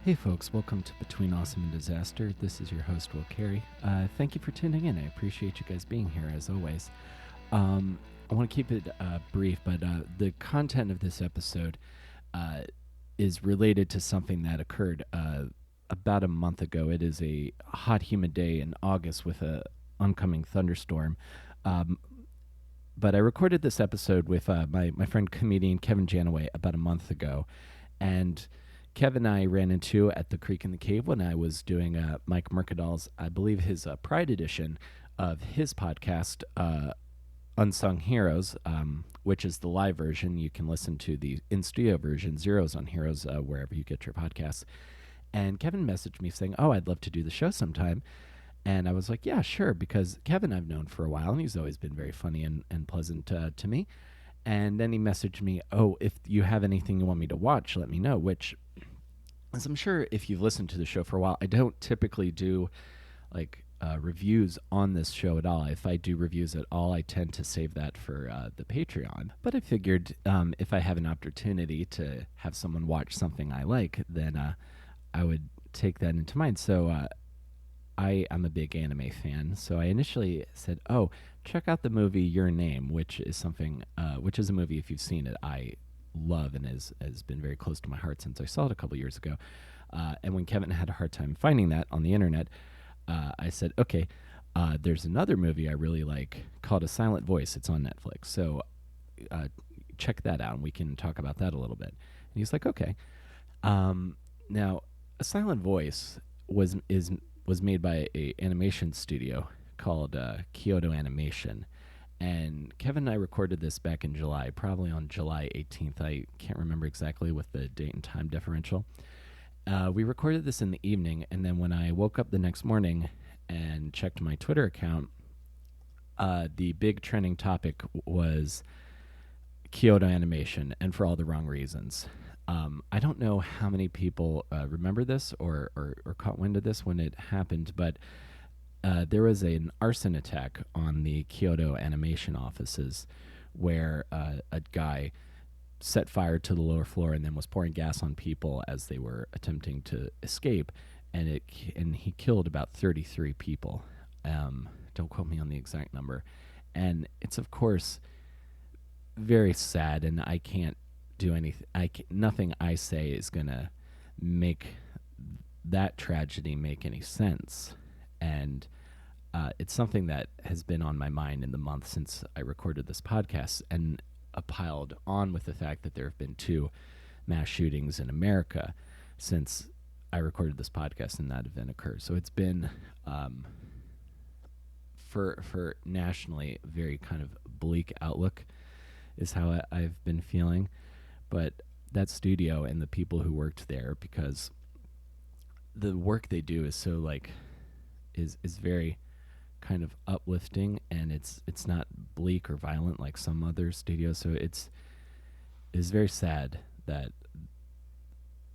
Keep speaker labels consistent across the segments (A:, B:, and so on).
A: Hey folks, welcome to Between Awesome and Disaster. This is your host, Will Carey. Thank you for tuning in. I appreciate you guys being here as always. I want to keep it brief, but the content of this episode is related to something that occurred about a month ago. It is a hot, humid day in August with a oncoming thunderstorm. But I recorded this episode with my friend comedian Kevin Janoway about a month ago, and Kevin and I ran into at the Creek in the Cave when I was doing Mike Mercadal's, I believe his Pride edition of his podcast, Unsung Heroes, which is the live version. You can listen to the in-studio version, Zeros on Heroes, wherever you get your podcasts. And Kevin messaged me saying, "Oh, I'd love to do the show sometime." And I was like, "Yeah, sure," because Kevin I've known for a while, and he's always been very funny and pleasant to me. And then he messaged me, "Oh, if you have anything you want me to watch, let me know," which, as I'm sure if you've listened to the show for a while, I don't typically do like reviews on this show at all. If I do reviews at all, I tend to save that for the Patreon. But I figured if I have an opportunity to have someone watch something I like, then I would take that into mind. So I'm a big anime fan, so I initially said, "Oh, check out the movie Your Name," which is a movie, if you've seen it, I love and has been very close to my heart since I saw it a couple years ago. And when Kevin had a hard time finding that on the internet, I said, "Okay, there's another movie I really like called A Silent Voice. It's on Netflix, so check that out, and we can talk about that a little bit." And he's like, "Okay." Now, A Silent Voice was made by a animation studio called Kyoto Animation. And Kevin and I recorded this back in July, probably on July 18th. I can't remember exactly with the date and time differential. We recorded this in the evening, and then when I woke up the next morning and checked my Twitter account, the big trending topic was Kyoto Animation, and for all the wrong reasons. I don't know how many people remember this or caught wind of this when it happened, but there was an arson attack on the Kyoto Animation offices where a guy set fire to the lower floor and then was pouring gas on people as they were attempting to escape, and he killed about 33 people. Don't quote me on the exact number. And it's, of course, very sad, and I can't do anything. Nothing I say is going to make that tragedy make any sense. And it's something that has been on my mind in the month since I recorded this podcast, and piled on with the fact that there have been 2 mass shootings in America since I recorded this podcast and that event occurred. So it's been, for nationally, a very kind of bleak outlook is how I've been feeling. But that studio and the people who worked there, because the work they do is so is very kind of uplifting, and it's not bleak or violent like some other studios. So it's very sad that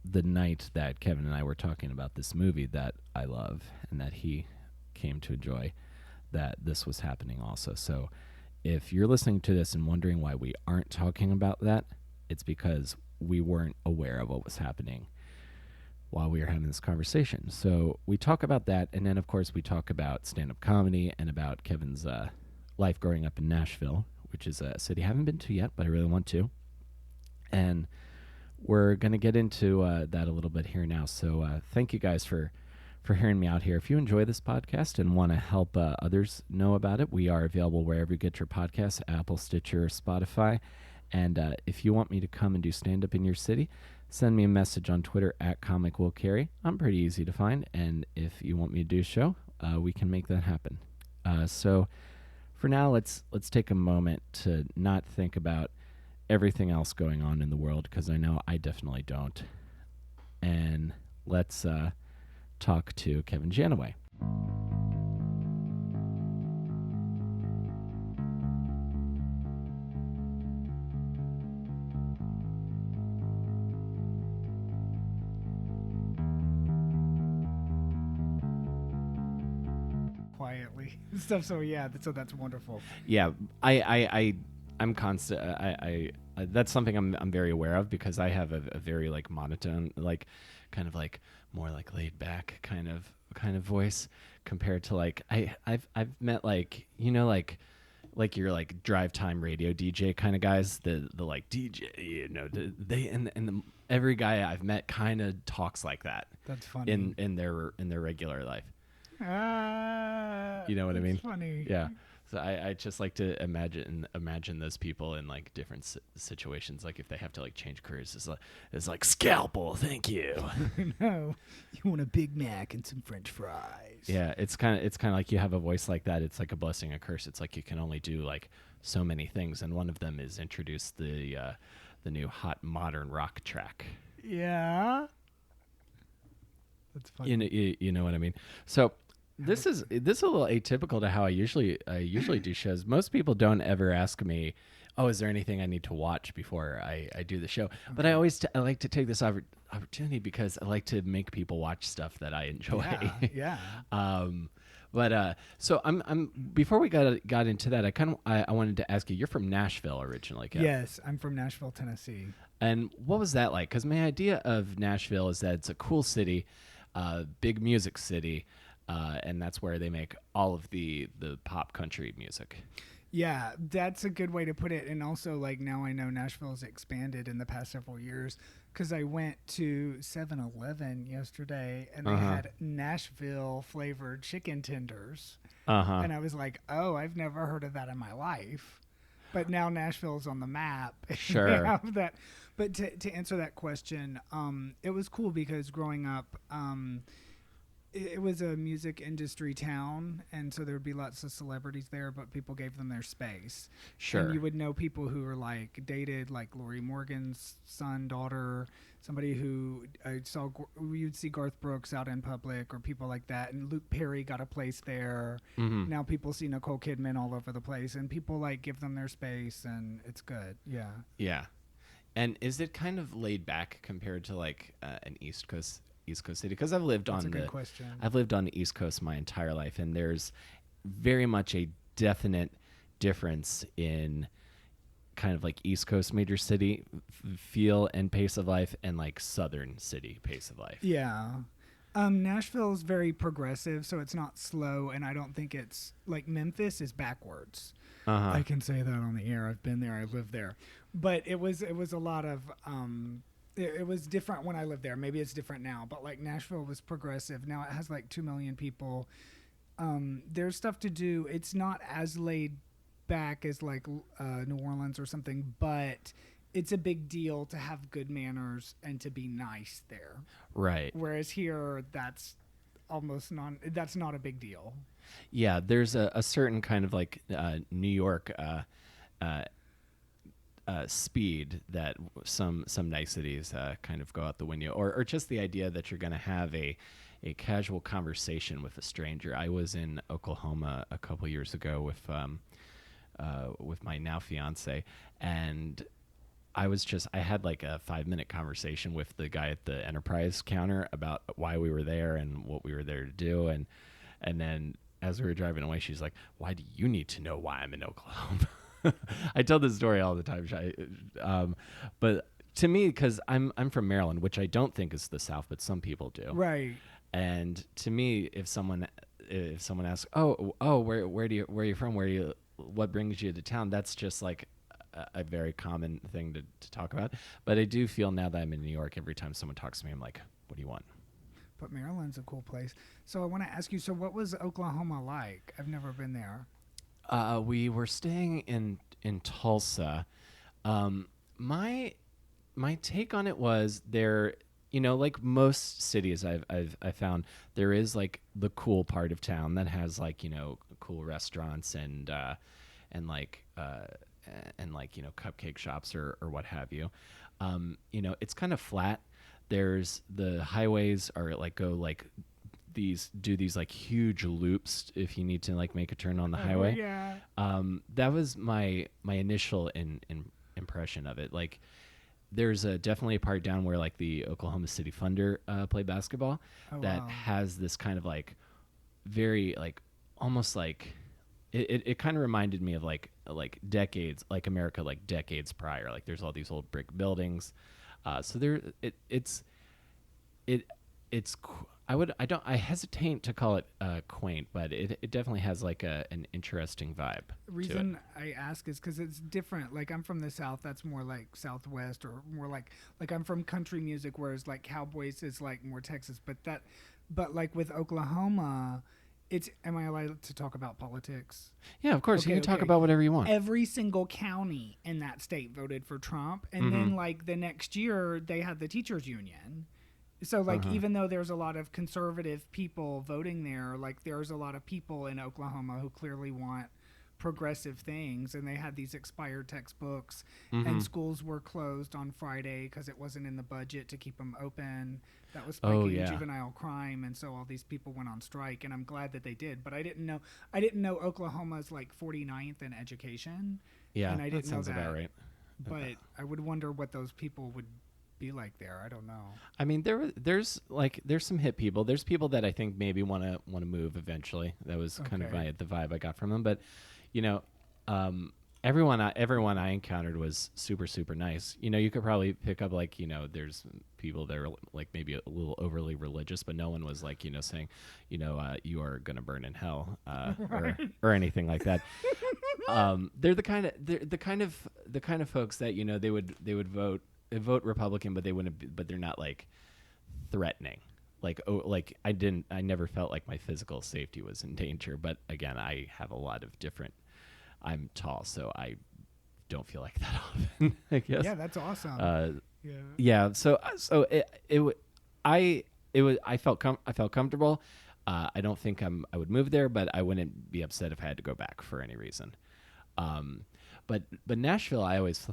A: the night that Kevin and I were talking about this movie that I love and that he came to enjoy, that this was happening also. So if you're listening to this and wondering why we aren't talking about that, it's because we weren't aware of what was happening while we were having this conversation. So we talk about that, and then, of course, we talk about stand-up comedy and about Kevin's life growing up in Nashville, which is a city I haven't been to yet, but I really want to. And we're going to get into that a little bit here now. So thank you guys for hearing me out here. If you enjoy this podcast and want to help others know about it, we are available wherever you get your podcasts, Apple, Stitcher, Spotify. And if you want me to come and do stand-up in your city, send me a message on Twitter at Comic Will Carey. I'm pretty easy to find, and if you want me to do a show, we can make that happen. So for now, let's take a moment to not think about everything else going on in the world, because I know I definitely don't. And let's talk to Kevin Janoway.
B: Quietly stuff. So yeah, so that's wonderful.
A: Yeah, I'm constant. that's something I'm very aware of because I have a very like monotone, like kind of like more like laid back kind of voice compared to like I've met like like your like drive time radio DJ kind of guys, the like DJ, they and every guy I've met kind of talks like that.
B: That's funny.
A: In their regular life.
B: Ah,
A: You know what I mean?
B: funny.
A: Yeah. So I just like to imagine those people in like different situations, like if they have to like change careers, it's like scalpel, thank you.
B: No, you want a Big Mac and some French fries.
A: Yeah, it's kind of like you have a voice like that. It's like a blessing, a curse. It's like you can only do like so many things, and one of them is introduce the new hot modern rock track.
B: Yeah, that's funny.
A: You know what I mean? So. This is a little atypical to how I usually do shows. Most people don't ever ask me, "Oh, is there anything I need to watch before I do the show?" But I like to take this opportunity because I like to make people watch stuff that I enjoy.
B: Yeah.
A: So I'm before we got into that, I wanted to ask you. You're from Nashville originally, Kev.
B: Yes, I'm from Nashville, Tennessee.
A: And what was that like? Because my idea of Nashville is that it's a cool city, big music city. And that's where they make all of the pop country music.
B: Yeah, that's a good way to put it. And also, like, now I know Nashville's expanded in the past several years because I went to 7-Eleven yesterday and they had Nashville flavored chicken tenders. And I was like, oh, I've never heard of that in my life. But now Nashville's on the map.
A: Sure.
B: They have that. But to answer that question, it was cool because growing up, it was a music industry town, and so there would be lots of celebrities there, but people gave them their space.
A: Sure.
B: And you would know people who were like dated, like Lori Morgan's son, daughter, somebody who you'd see Garth Brooks out in public or people like that. And Luke Perry got a place there.
A: Mm-hmm.
B: Now people see Nicole Kidman all over the place, and people like give them their space, and it's good. Yeah.
A: Yeah. And is it kind of laid back compared to like an East Coast city? Because I've lived on the East Coast my entire life, and there's very much a definite difference in kind of like East Coast major city feel and pace of life and like Southern city pace of life.
B: Yeah. Nashville is very progressive, so it's not slow, and I don't think it's like Memphis is backwards. I can say that on the air. I've been there. I lived there, but it was a lot of it was different when I lived there. Maybe it's different now, but like Nashville was progressive. Now it has like 2 million people. There's stuff to do. It's not as laid back as like New Orleans or something, but it's a big deal to have good manners and to be nice there.
A: Right.
B: Whereas here, that's not a big deal.
A: Yeah, there's a certain kind of like New York speed that some niceties kind of go out the window, or just the idea that you're going to have a casual conversation with a stranger. I was in Oklahoma a couple years ago with my now fiance, and I had like a 5-minute conversation with the guy at the Enterprise counter about why we were there and what we were there to do, and then as we were driving away, she's like, "Why do you need to know why I'm in Oklahoma?" I tell this story all the time, but to me, because I'm from Maryland, which I don't think is the South, but some people do.
B: Right.
A: And to me, if someone asks, "Oh, where are you from? What brings you to town?" That's just like a very common thing to talk about. But I do feel now that I'm in New York, every time someone talks to me, I'm like, "What do you want?"
B: But Maryland's a cool place. So I want to ask you, so what was Oklahoma like? I've never been there.
A: We were staying in Tulsa. My take on it was there, like most cities I've found, there is like the cool part of town that has like, cool restaurants and cupcake shops or what have you. It's kind of flat. There's the highways are like do these like huge loops if you need to like make a turn on the highway.
B: Yeah.
A: That was my initial impression of it. Like there's definitely a part down where like the Oklahoma City Thunder play basketball has this kind of like very like almost like it kind of reminded me of like decades, like America, like decades prior. Like there's all these old brick buildings. So there, it it's I hesitate to call it quaint, but it definitely has like an interesting vibe.
B: The reason I ask is because it's different. Like I'm from the South, that's more like Southwest, or more like I'm from country music, whereas like Cowboys is like more Texas. But like with Oklahoma, it's, am I allowed to talk about politics?
A: Yeah, of course.
B: Okay,
A: you can talk about whatever you want.
B: Every single county in that state voted for Trump, and then like the next year they had the teachers union. So like even though there's a lot of conservative people voting there, like there's a lot of people in Oklahoma who clearly want progressive things, and they had these expired textbooks, and schools were closed on Friday because it wasn't in the budget to keep them open. That was spiking juvenile crime, and so all these people went on strike, and I'm glad that they did. But I didn't know Oklahoma's like 49th in education.
A: Yeah,
B: and I didn't
A: that sounds
B: know that,
A: about right.
B: But I would wonder what those people would be like there. I don't know.
A: I mean, there's some hip people. There's people that I think maybe want to move eventually. That was kind of the vibe I got from them. But you know, everyone I encountered was super, super nice. You know, you could probably pick up like, you know, there's people that are like maybe a little overly religious, but no one was like, you know, saying, you know, you are gonna burn in hell, or anything like that. They're the kind of folks that, you know, they would vote Republican, but they wouldn't, but they're not like threatening. Like, I never felt like my physical safety was in danger. But again, I have a lot of different. I'm tall, so I don't feel like that often, I guess.
B: Yeah, that's awesome.
A: Yeah. So I felt comfortable. I don't think I would move there, but I wouldn't be upset if I had to go back for any reason. But Nashville, I always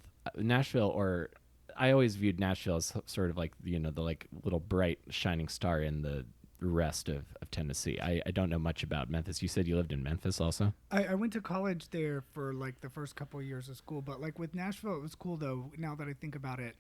A: viewed Nashville as sort of like, you know, the like little bright shining star in the rest of Tennessee. I don't know much about Memphis. You said you lived in Memphis also?
B: I went to college there for like the first couple of years of school, but like with Nashville, it was cool though, now that I think about it,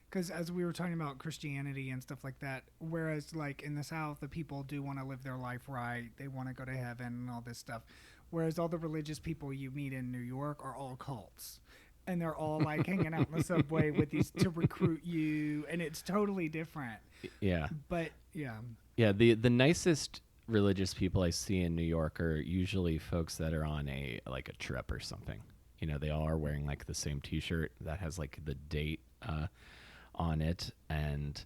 B: because as we were talking about Christianity and stuff like that, whereas like in the South, the people do want to live their life right. They want to go to heaven and all this stuff. Whereas all the religious people you meet in New York are all cults. And they're all like hanging out in the subway with these to recruit you, and it's totally different.
A: Yeah.
B: But yeah.
A: Yeah, the nicest religious people I see in New York are usually folks that are on a trip or something. You know, they all are wearing like the same T-shirt that has like the date on it, and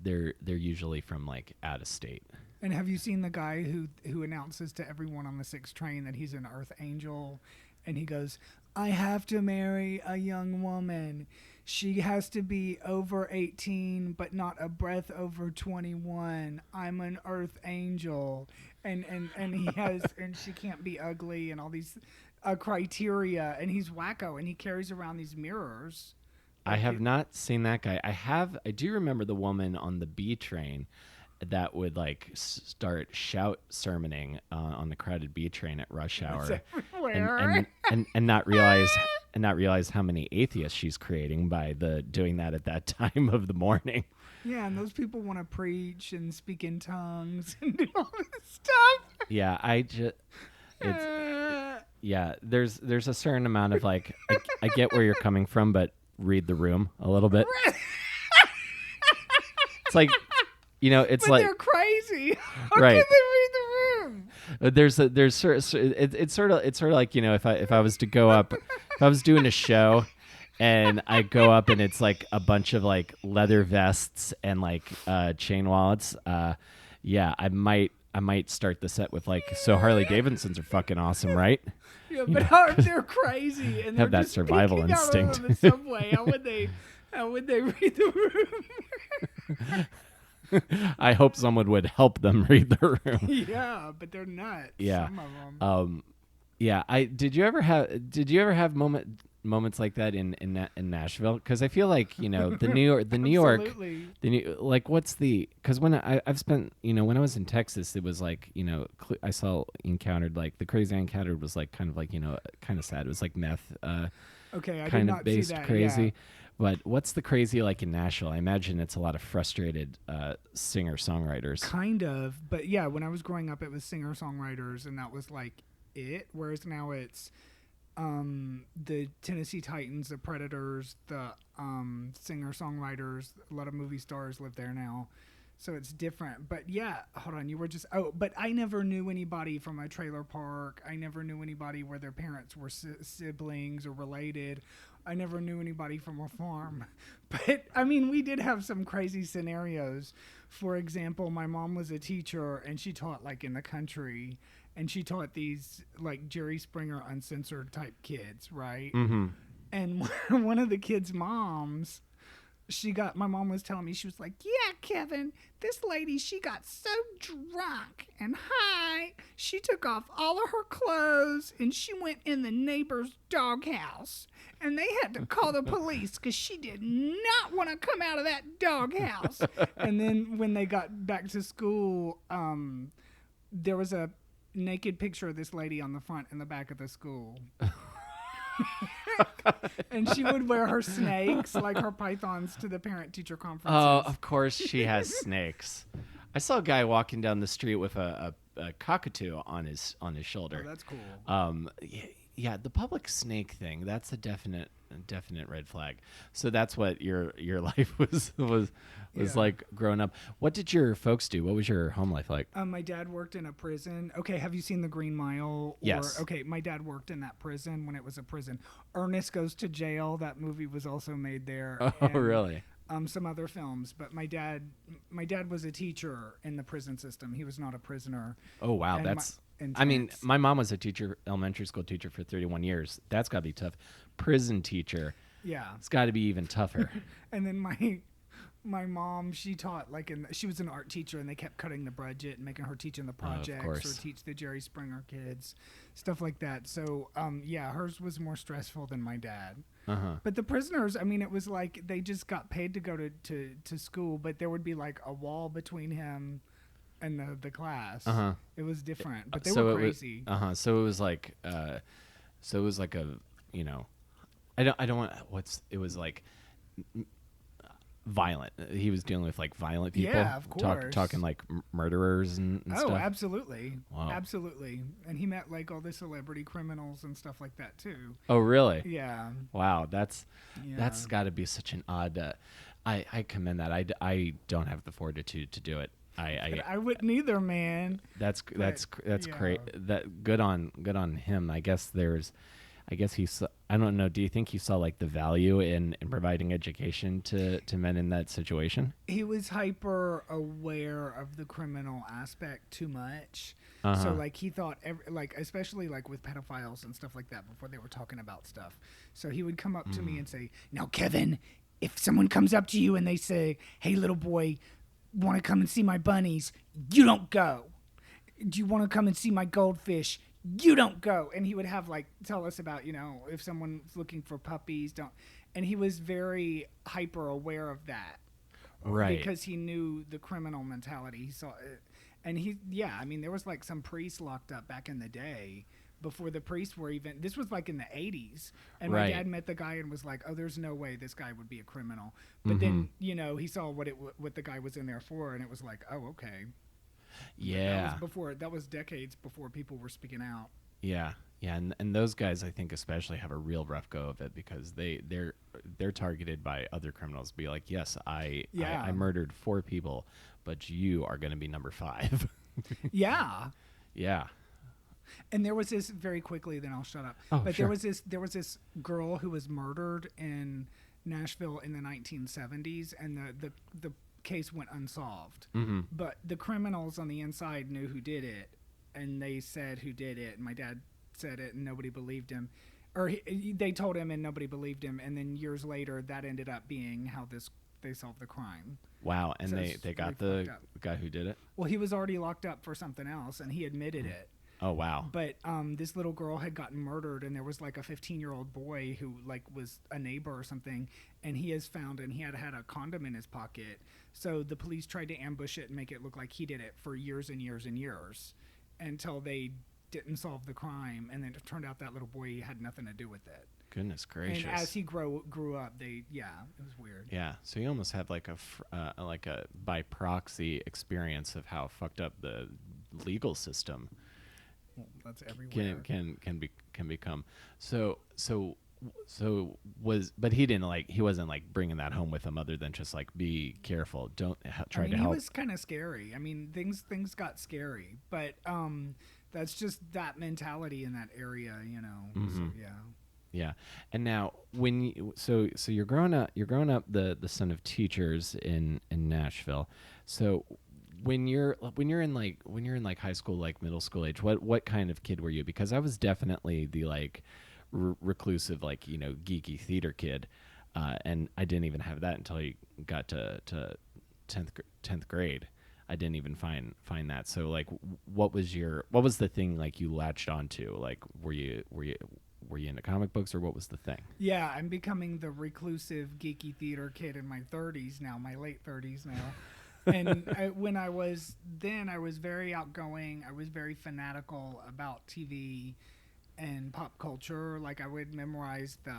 A: they're usually from like out of state.
B: And have you seen the guy who announces to everyone on the 6 train that he's an earth angel? And he goes, I have to marry a young woman. She has to be over 18, but not a breath over 21. I'm an earth angel. And he has, and she can't be ugly, and all these criteria. And he's wacko, and he carries around these mirrors.
A: I have not seen that guy. I do remember the woman on the B train that would like start shout sermoning on the crowded B train at rush hour, and not realize how many atheists she's creating by doing that at that time of the morning.
B: Yeah, and those people want to preach and speak in tongues and do all this stuff.
A: Yeah, there's a certain amount of like, I get where you're coming from, but read the room a little bit. It's like, you know, it's
B: but
A: like
B: they're crazy. How
A: right.
B: can they read the room?
A: It's sort of like, you know, if I was to go up, if I was doing a show, and I go up and it's like a bunch of like leather vests and like chain wallets, yeah, I might start the set with like, so Harley Davidsons are fucking awesome, right?
B: Yeah, but how if they're crazy and
A: have
B: they're
A: that
B: just
A: survival
B: peeking out
A: instinct.
B: on the subway? How would they read the room?
A: I hope someone would help them read the room.
B: Yeah, but they're nuts.
A: Yeah.
B: Some of them.
A: Yeah. Did you ever have moments like that in Nashville? Because I feel like, you know, the New York, like what's the, because when I've spent, you know, when I was in Texas, it was like, you know, encountered like the crazy I encountered was like kind of like, you know, kind of sad. It was like meth,
B: okay, I
A: kind
B: did
A: of
B: not
A: based
B: see that,
A: crazy.
B: yeah.
A: But what's the crazy like in Nashville? I imagine it's a lot of frustrated singer-songwriters.
B: Kind of, but yeah, when I was growing up, it was singer-songwriters, and that was like it, whereas now it's the Tennessee Titans, the Predators, the singer-songwriters, a lot of movie stars live there now. So it's different. But yeah, hold on, you were just, but I never knew anybody from a trailer park. I never knew anybody where their parents were siblings or related. I never knew anybody from a farm. But I mean, we did have some crazy scenarios. For example, my mom was a teacher and she taught like in the country, and she taught these like Jerry Springer uncensored type kids, right?
A: Mm-hmm.
B: And one of the kids' moms, my mom was telling me, she was like, yeah, Kevin, this lady, she got so drunk and high, she took off all of her clothes and she went in the neighbor's doghouse. And they had to call the police because she did not want to come out of that doghouse. And then when they got back to school, there was a naked picture of this lady on the front and the back of the school. And she would wear her snakes, like her pythons, to the parent-teacher conferences.
A: Oh, of course she has snakes. I saw a guy walking down the street with a cockatoo on his shoulder.
B: Oh, that's cool.
A: Yeah, the public snake thing, that's a definite red flag. So that's what your life was like growing up. What did your folks do? What was your home life like?
B: My dad worked in a prison. Okay, have you seen The Green Mile?
A: Yes.
B: Okay, my dad worked in that prison when it was a prison. Ernest Goes to Jail, that movie was also made there.
A: Oh, and, really?
B: Some other films, but my dad was a teacher in the prison system. He was not a prisoner.
A: Oh, wow,
B: and
A: that's... I mean, my mom was a teacher, elementary school teacher for 31 years. That's got to be tough. Prison teacher.
B: Yeah.
A: It's got to be even tougher.
B: And then my mom, she taught she was an art teacher, and they kept cutting the budget and making her teach in the projects or teach the Jerry Springer kids, stuff like that. So, hers was more stressful than my dad.
A: Uh-huh.
B: But the prisoners, I mean, it was like they just got paid to go to school, but there would be like a wall between him and the class.
A: Uh-huh.
B: It was different, but they were crazy.
A: So it was like a, I don't want it was like violent. He was dealing with like violent people.
B: Yeah, of course.
A: Talking like murderers and stuff.
B: Oh, absolutely.
A: Wow.
B: Absolutely. And he met like all the celebrity criminals and stuff like that too.
A: Oh, really?
B: Yeah.
A: Wow, that's got to be such an odd. I commend that. I don't have the fortitude to do it.
B: I wouldn't either, man.
A: That's great. That good on him. I guess he's. I don't know. Do you think he saw like the value in providing education to men in that situation?
B: He was hyper aware of the criminal aspect too much.
A: Uh-huh.
B: So like he thought especially like with pedophiles and stuff like that before they were talking about stuff. So he would come up to me and say, "Now, Kevin, if someone comes up to you and they say, 'Hey, little boy, want to come and see my bunnies?' You don't go. Do you want to come and see my goldfish? You don't go." And he would have like tell us about, if someone's looking for puppies, don't. And he was very hyper aware of that.
A: Right.
B: Because he knew the criminal mentality. He saw it. And there was like some priests locked up back in the day before the priests were even, this was like in the 80s. And my dad met the guy and was like, "Oh, there's no way this guy would be a criminal." But then, he saw what the guy was in there for, and it was like, "Oh, okay."
A: Yeah.
B: That was decades before people were speaking out.
A: Yeah. Yeah, and those guys, I think, especially have a real rough go of it because they're targeted by other criminals. Be like, "Yes, I murdered 4 people, but you are going to be number 5."
B: Yeah.
A: Yeah.
B: And there was this, very quickly, then I'll shut up.
A: Oh,
B: but
A: sure.
B: there was this girl who was murdered in Nashville in the 1970s, and the case went unsolved.
A: Mm-hmm.
B: But the criminals on the inside knew who did it, and they said who did it. And my dad said it, and nobody believed him. Or they told him, and nobody believed him. And then years later, that ended up being how they solved the crime.
A: Wow, and
B: So
A: they got the guy who did it?
B: Well, he was already locked up for something else, and he admitted it.
A: Oh, wow.
B: But this little girl had gotten murdered, and there was like a 15-year-old boy who like was a neighbor or something, and he is found, and he had a condom in his pocket. So the police tried to ambush it and make it look like he did it for years and years and years until they didn't solve the crime, and then it turned out that little boy had nothing to do with it.
A: Goodness gracious!
B: And as he grew up, it was weird.
A: Yeah, so you almost had like a by proxy experience of how fucked up the legal system
B: Well, that's everywhere.
A: Can become. So but he wasn't like bringing that home with him other than just like be careful, don't
B: I
A: try
B: mean,
A: to
B: he
A: help.
B: was kind of scary. I mean, things got scary, but that's just that mentality in that area, you know. So
A: Hmm.
B: yeah.
A: Yeah. And now so you're growing up the son of teachers in Nashville. So when you're in like high school, like middle school age, what kind of kid were you? Because I was definitely the like reclusive, like, geeky theater kid. And I didn't even have that until I got to 10th grade. I didn't even find that. So like, what was the thing like you latched onto? Like, were you into comic books, or what was the thing?
B: Yeah, I'm becoming the reclusive, geeky theater kid in my 30s now, my late 30s now. And when I was then, I was very outgoing. I was very fanatical about TV and pop culture. Like I would memorize the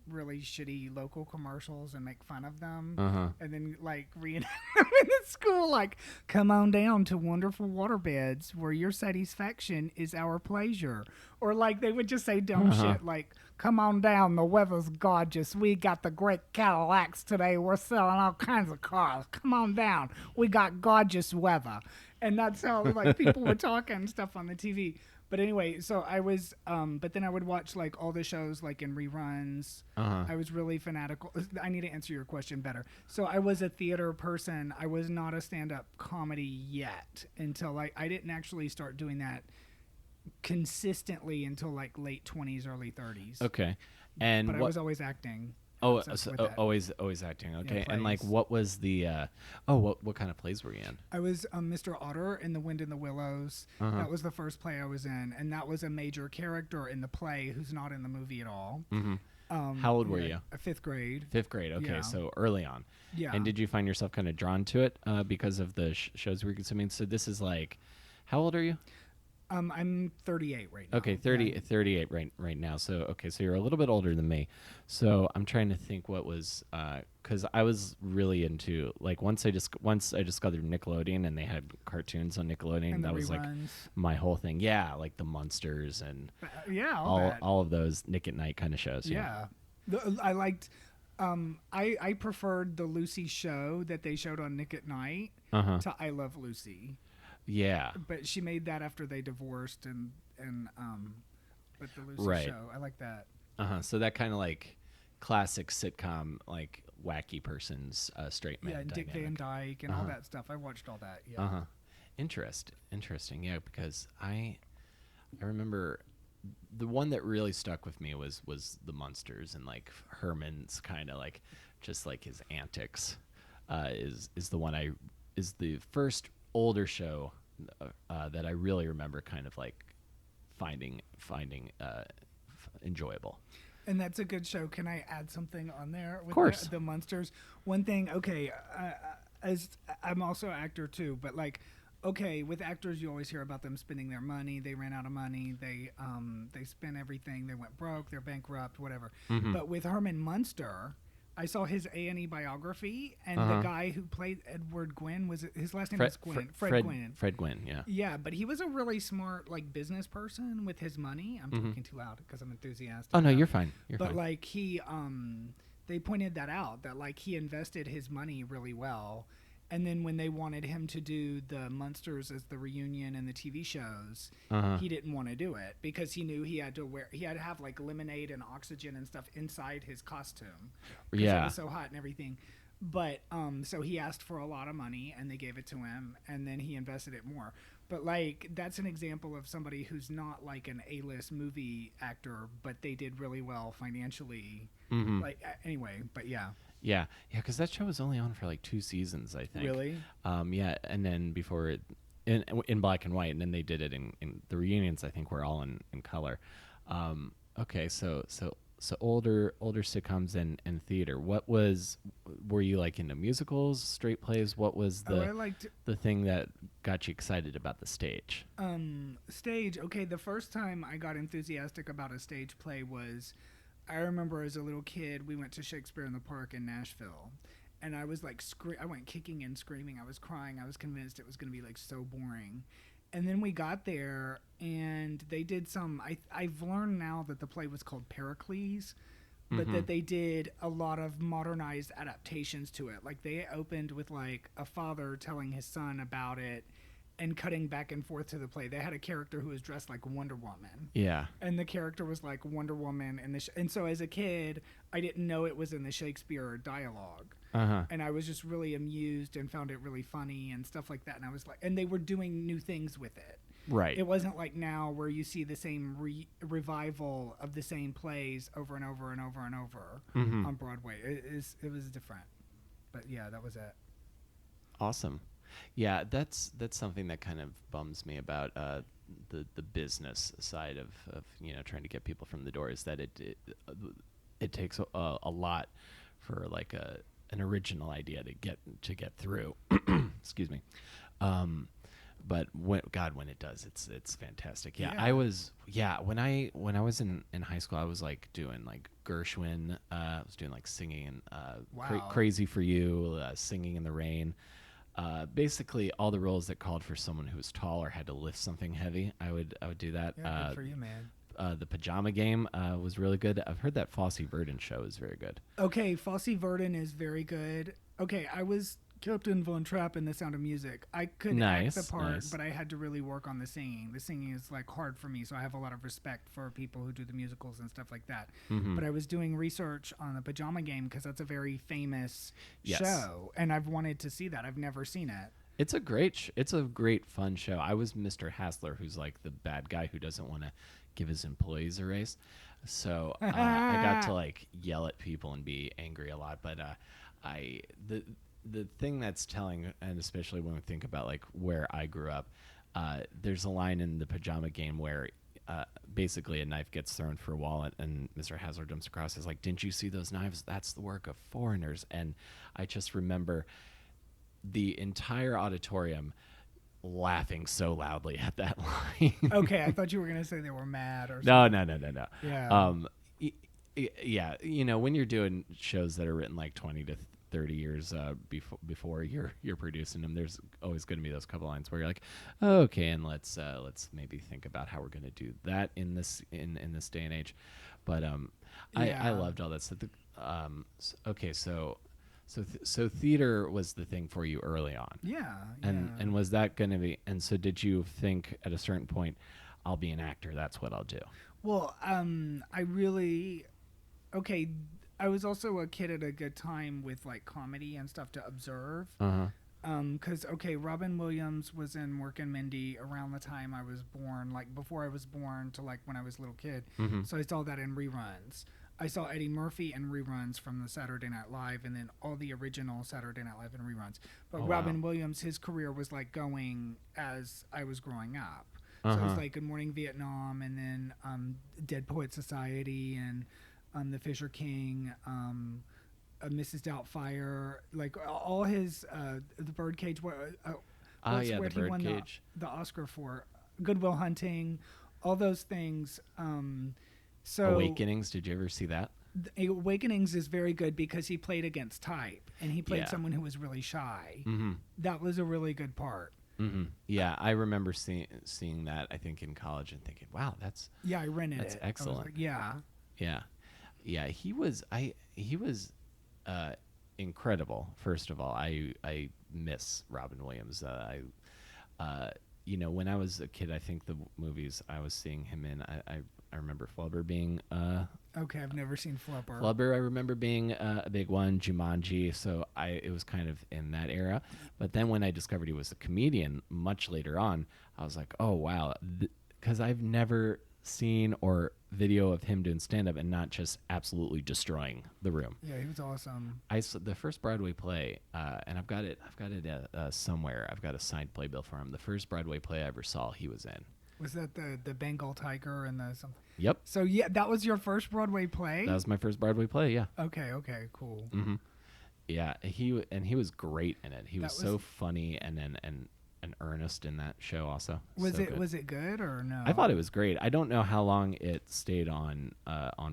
B: really shitty local commercials and make fun of them,
A: Uh huh.
B: and then like reenact them in the school. Like, come on down to wonderful waterbeds where your satisfaction is our pleasure. Or like they would just say dumb
A: Uh huh.
B: shit like, come on down, the weather's gorgeous. We got the great Cadillacs today. We're selling all kinds of cars. Come on down. We got gorgeous weather. And that's how like people were talking and stuff on the TV. But anyway, so I was, but then I would watch like all the shows like in reruns.
A: Uh huh.
B: I was really fanatical. I need to answer your question better. So I was a theater person. I was not a stand-up comedy yet until I didn't actually start doing that consistently until like late 20s, early 30s.
A: Okay. And
B: But I
A: what?
B: was always acting.
A: Oh,
B: So
A: so,
B: with that,
A: always acting.
B: yeah,
A: Okay. And like,
B: plays.
A: what was the? What kind of plays were you in?
B: I was Mr. Otter in The Wind in the Willows.
A: Uh huh.
B: That was the first play I was in, and that was a major character in the play who's not in the movie at all.
A: Mm-hmm. How old were
B: Yeah,
A: you?
B: fifth grade.
A: Fifth grade. Okay,
B: Yeah.
A: so early on.
B: Yeah.
A: And did you find yourself kind of drawn to it because of the shows we were consuming? So this is like, how old are you?
B: I'm 38 right now.
A: Okay,
B: Yeah.
A: 38 right now. So okay, so you're a little bit older than me. So I'm trying to think what was because I was really into like once I discovered Nickelodeon and they had cartoons on Nickelodeon.
B: And the
A: That was like
B: reruns.
A: my whole thing. Yeah, like the Munsters and
B: Yeah, all
A: all
B: that.
A: all of those Nick at Night kind of shows.
B: Yeah. I liked. I preferred the Lucy show that they showed on Nick at Night
A: Uh huh.
B: to I Love Lucy,
A: Yeah.
B: but she made that after they divorced and. But the Lucy
A: Right.
B: show, I like that.
A: Uh huh. So that kind of like classic sitcom, like wacky person's straight man
B: Yeah, and Dick Van
A: dynamic.
B: Dyke and all
A: Uh-huh.
B: that stuff. I watched all that. Yeah.
A: Uh huh. Interesting. Yeah, because I remember the one that really stuck with me was the Munsters and like Herman's kind of like just like his antics. Is the one I is the first older show that I really remember kind of like finding enjoyable.
B: And that's a good show. Can I add something on there with
A: Course.
B: the Munsters? One thing, okay, as I'm also an actor too, but like, okay, with actors, you always hear about them spending their money. They ran out of money. They spent everything. They went broke. They're bankrupt. Whatever.
A: Mm-hmm.
B: But with Herman Munster, I saw his A&E biography, and
A: Uh-huh.
B: the guy who played Edward Gwynn his last name
A: Fred,
B: was Gwynn.
A: Fred,
B: Fred Gwynn.
A: Fred Gwynn, yeah.
B: Yeah, but he was a really smart like business person with his money. I'm
A: Mhm.
B: talking too loud because I'm enthusiastic.
A: Oh no,
B: now.
A: you're fine. You're
B: But
A: fine.
B: like he they pointed that out that like he invested his money really well, and then when they wanted him to do the Munsters as the reunion and the TV shows,
A: Uh-huh.
B: he didn't want to do it because he knew he had to have like lemonade and oxygen and stuff inside his costume. 'Cause it
A: Yeah.
B: was so hot and everything. But so he asked for a lot of money and they gave it to him, and then he invested it more. But like that's an example of somebody who's not like an A-list movie actor, but they did really well financially.
A: Mm-hmm.
B: Like anyway, but yeah.
A: Yeah, because that show was only on for like 2 seasons, I think.
B: Really?
A: Yeah, and then before it, in black and white, and then they did it in the reunions. I think were all in color. Okay, so older sitcoms and theater. Were you like into musicals, straight plays? What was
B: I liked
A: the thing that got you excited about the stage?
B: stage. Okay, the first time I got enthusiastic about a stage play was I remember as a little kid we went to Shakespeare in the Park in Nashville. And I was like I went kicking and screaming. I was crying. I was convinced it was going to be like so boring. And then we got there, and they did some. I've learned now that the play was called Pericles, but that they did a lot of modernized adaptations to it. Like they opened with like a father telling his son about it, and cutting back and forth to the play. They had a character who was dressed like Wonder Woman.
A: Yeah.
B: And the character was like Wonder Woman in the and so as a kid, I didn't know it was in the Shakespeare dialogue. And I was just really amused and found it really funny and stuff like that. And I was like, and they were doing new things with it.
A: Right.
B: It wasn't like now where you see the same revival of the same plays over and over and over and over on Broadway. It was different. But yeah, that was it.
A: Awesome. Yeah, that's something that kind of bums me about the business side of trying to get people from the door, is that it takes a lot for like an original idea to get through. Excuse me. But when it does, it's fantastic. Yeah, when I was in high school, I was like doing like Gershwin. I was doing like singing and Crazy for You, Singing in the Rain. Basically all the roles that called for someone who was tall or had to lift something heavy, I would do that.
B: Yeah, good for you, man.
A: The Pajama Game was really good. I've heard that Fosse Verdon show is very good.
B: Okay, Fosse Verdon is very good. Okay, I was Captain Von Trapp in The Sound of Music. I could act the part, but I had to really work on the singing. The singing is like hard for me, so I have a lot of respect for people who do the musicals and stuff like that. But I was doing research on the Pajama Game because that's a very famous show, and I've wanted to see that. I've never seen it.
A: It's a great fun show. I was Mr. Hassler, who's like the bad guy who doesn't want to give his employees a raise. So I got to like yell at people and be angry a lot. But the thing that's telling, and especially when we think about like where I grew up, there's a line in the Pajama Game where basically a knife gets thrown for a wallet, and Mr. Hassler jumps across. Is like, "Didn't you see those knives? That's the work of foreigners." And I just remember the entire auditorium laughing so loudly at that line.
B: Okay, I thought you were gonna say they were mad or
A: something.
B: No.
A: Yeah. Yeah, when you're doing shows that are written like 20 to 30 years before you're producing them, there's always going to be those couple lines where you're like, oh, okay, and let's maybe think about how we're going to do that in this day and age. But I loved all that stuff. Okay, so theater was the thing for you early on.
B: Yeah.
A: And was that going to be? And so did you think at a certain point, I'll be an actor, that's what I'll do?
B: Well, I was also a kid at a good time with like comedy and stuff to observe. Because Robin Williams was in Mork and Mindy around the time I was born, like before I was born to like when I was a little kid. So I saw that in reruns. I saw Eddie Murphy in reruns from the Saturday Night Live, and then all the original Saturday Night Live in reruns. But Robin Williams, his career was like going as I was growing up. So it was like Good Morning Vietnam, and then Dead Poet Society, and The Fisher King, Mrs. Doubtfire, like all his The Birdcage. Where he won the Oscar for Good Will Hunting, all those things. So
A: Awakenings, did you ever see that?
B: Awakenings is very good because he played against type, and he played someone who was really shy. That was a really good part. Yeah,
A: I remember seeing that, I think, in college and thinking, wow, that's
B: I rented
A: that's
B: it.
A: Excellent.
B: Like,
A: yeah. He was incredible. First of all, I miss Robin Williams. When I was a kid, I think the movies I was seeing him in, I remember Flubber being
B: okay, I've never seen Flubber.
A: Flubber, I remember being a big one. Jumanji, so it was kind of in that era. But then when I discovered he was a comedian much later on, I was like, oh wow, because I've never seen or video of him doing stand-up and not just absolutely destroying the room.
B: Yeah, he was awesome.
A: I saw the first Broadway play, and I've got it somewhere. I've got a signed playbill for him. The first Broadway play I ever saw, he was in.
B: Was that the Bengal Tiger and the something?
A: Yep.
B: So that was your first Broadway play?
A: That was my first Broadway play. Yeah.
B: Okay, cool.
A: Yeah, he was great in it. He was so funny and Ernest in that show also.
B: Was
A: So
B: it
A: good.
B: was it good or no?
A: I thought it was great. I don't know how long it stayed on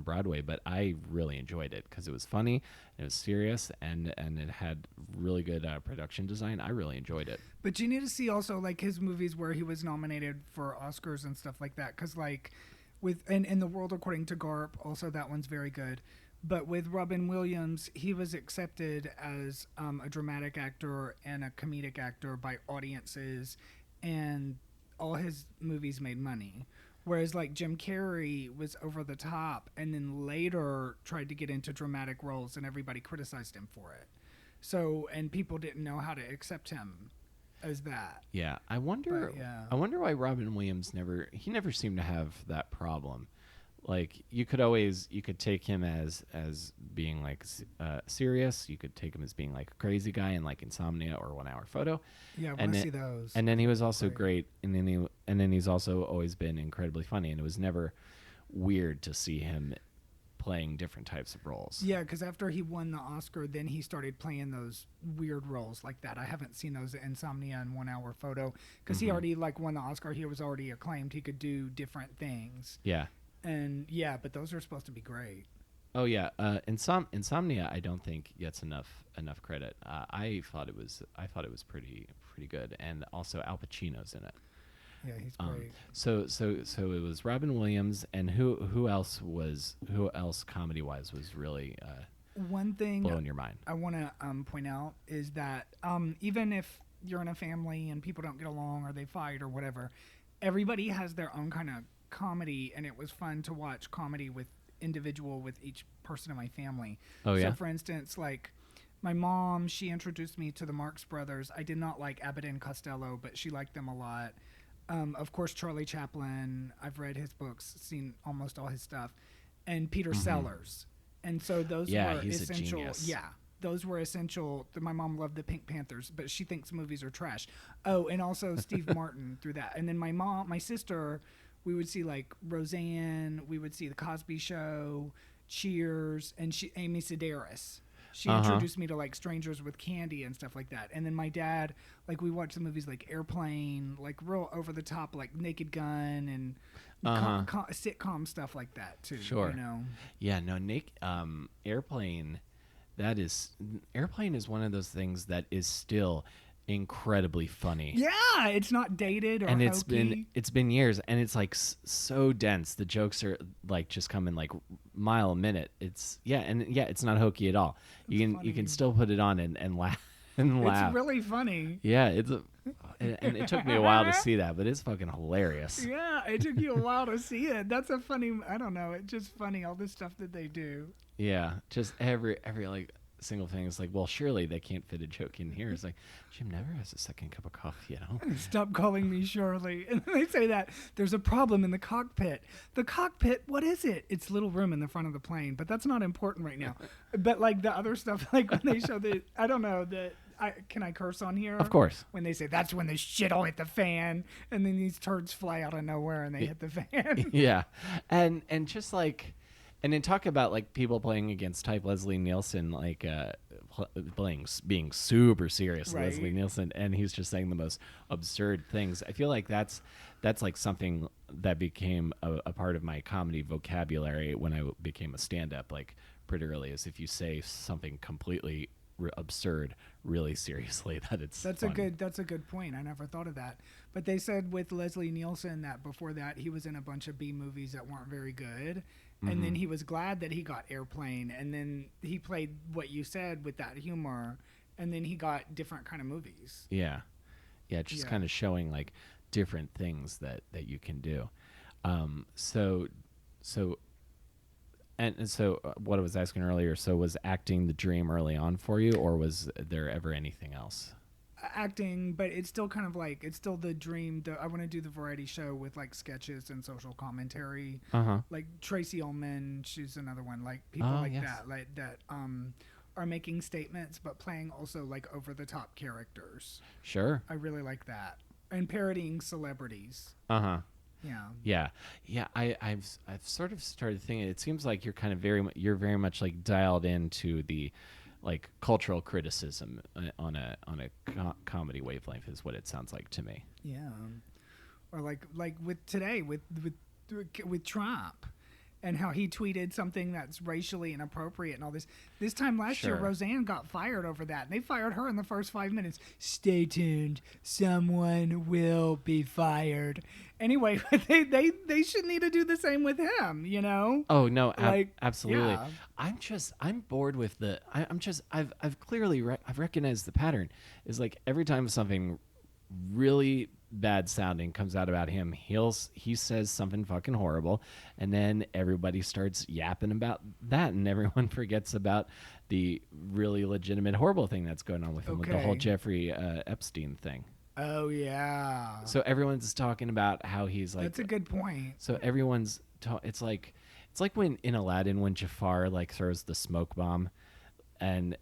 A: Broadway, but I really enjoyed it because it was funny, it was serious, and it had really good production design. I really enjoyed it.
B: But you need to see also like his movies where he was nominated for Oscars and stuff like that, because like with and in The World According to Garp, also that one's very good. But with Robin Williams, he was accepted as a dramatic actor and a comedic actor by audiences, and all his movies made money. Whereas like Jim Carrey was over the top and then later tried to get into dramatic roles and everybody criticized him for it. So, and people didn't know how to accept him as that.
A: Yeah, I wonder.
B: But, yeah.
A: I wonder why Robin Williams never seemed to have that problem. Like you could take him as being like serious. You could take him as being like a crazy guy in like Insomnia or 1 Hour Photo.
B: Yeah, I want to see those.
A: And then he was also great. And then he's also always been incredibly funny. And it was never weird to see him playing different types of roles.
B: Yeah, because after he won the Oscar, then he started playing those weird roles like that. I haven't seen those Insomnia and 1 Hour Photo because he already like won the Oscar. He was already acclaimed. He could do different things.
A: Yeah.
B: And yeah, but those are supposed to be great.
A: Oh yeah, Insomnia. I don't think gets enough credit. I thought it was pretty good, and also Al Pacino's in it.
B: Yeah, he's great.
A: So it was Robin Williams, and who else comedy wise was really
B: one thing
A: blowing your mind?
B: I want to point out is that even if you're in a family and people don't get along or they fight or whatever, everybody has their own kind of comedy, and it was fun to watch comedy with each person in my family.
A: Oh yeah.
B: So for instance, like my mom, she introduced me to the Marx Brothers. I did not like Abbott and Costello, but she liked them a lot. Of course, Charlie Chaplin. I've read his books, seen almost all his stuff, and Peter Sellers. And so those were
A: he's
B: essential.
A: a genius.
B: Yeah, those were essential. My mom loved the Pink Panthers, but she thinks movies are trash. Oh, and also Steve Martin through that. And then my sister, we would see like Roseanne, we would see The Cosby Show, Cheers, and Amy Sedaris. She introduced me to like Strangers with Candy and stuff like that. And then my dad, like we watched the movies like Airplane, like real over the top, like Naked Gun and sitcom stuff like that too.
A: Sure.
B: You know?
A: Yeah. No. Airplane. Airplane is one of those things that is still incredibly funny.
B: Yeah, it's not dated or
A: and
B: hokey.
A: it's been years, and it's like so dense. The jokes are like just coming like mile a minute. It's not hokey at all. You can still put it on and laugh and laugh.
B: It's really funny.
A: Yeah, and it took me a while to see that, but it's fucking hilarious.
B: Yeah, it took you a while to see it. That's a funny. I don't know. It's just funny all this stuff that they do.
A: Yeah, just every like single thing is like, well, surely they can't fit a joke in here. It's like, Jim never has a second cup of coffee, you know?
B: Stop calling me Shirley. And they say that there's a problem in the cockpit. The cockpit, what is it? It's a little room in the front of the plane, but that's not important right now. But like the other stuff, like when they show I don't know, can I curse on here?
A: Of course.
B: When they say that's when the shit will hit the fan, and then these turds fly out of nowhere and they hit the fan.
A: Yeah. And just like, and then talk about like people playing against type Leslie Nielsen, like being super serious,
B: right.
A: Leslie Nielsen, and he's just saying the most absurd things. I feel like that's like something that became a part of my comedy vocabulary when I became a stand-up, like pretty early, is if you say something completely absurd really seriously, that's funny.
B: That's a good point. I never thought of that. But they said with Leslie Nielsen that before that he was in a bunch of B movies that weren't very good. And then he was glad that he got Airplane, and then he played what you said with that humor, and then he got different kind of movies.
A: Yeah, just kind of showing like different things that you can do. So what I was asking earlier, so was acting the dream early on for you, or was there ever anything else?
B: Acting, but it's still kind of like, it's still the dream. I want to do the variety show with like sketches and social commentary. Like Tracy Ullman, she's another one. Like people that are making statements but playing also like over the top characters.
A: Sure.
B: I really like that, and parodying celebrities. Yeah. I've
A: sort of started thinking. It seems like you're kind of very much like dialed into the like cultural criticism on a comedy wavelength is what it sounds like to me.
B: Yeah. Or like with today with Trump and how he tweeted something that's racially inappropriate and all this. This time last year,
A: Sure.
B: Roseanne got fired over that, and they fired her in the first 5 minutes. Stay tuned, someone will be fired. Anyway, they should need to do the same with him, you know?
A: Oh no,
B: Like,
A: absolutely.
B: yeah.
A: I'm bored with I've clearly I've recognized the pattern is like every time something really bad sounding comes out about him, he says something fucking horrible, and then everybody starts yapping about that, and everyone forgets about the really legitimate horrible thing that's going on with him with the whole
B: Okay.
A: Jeffrey Epstein thing.
B: Oh, yeah.
A: So everyone's talking about how he's like.
B: That's a good point.
A: So everyone's. It's like when in Aladdin when Jafar like throws the smoke bomb, and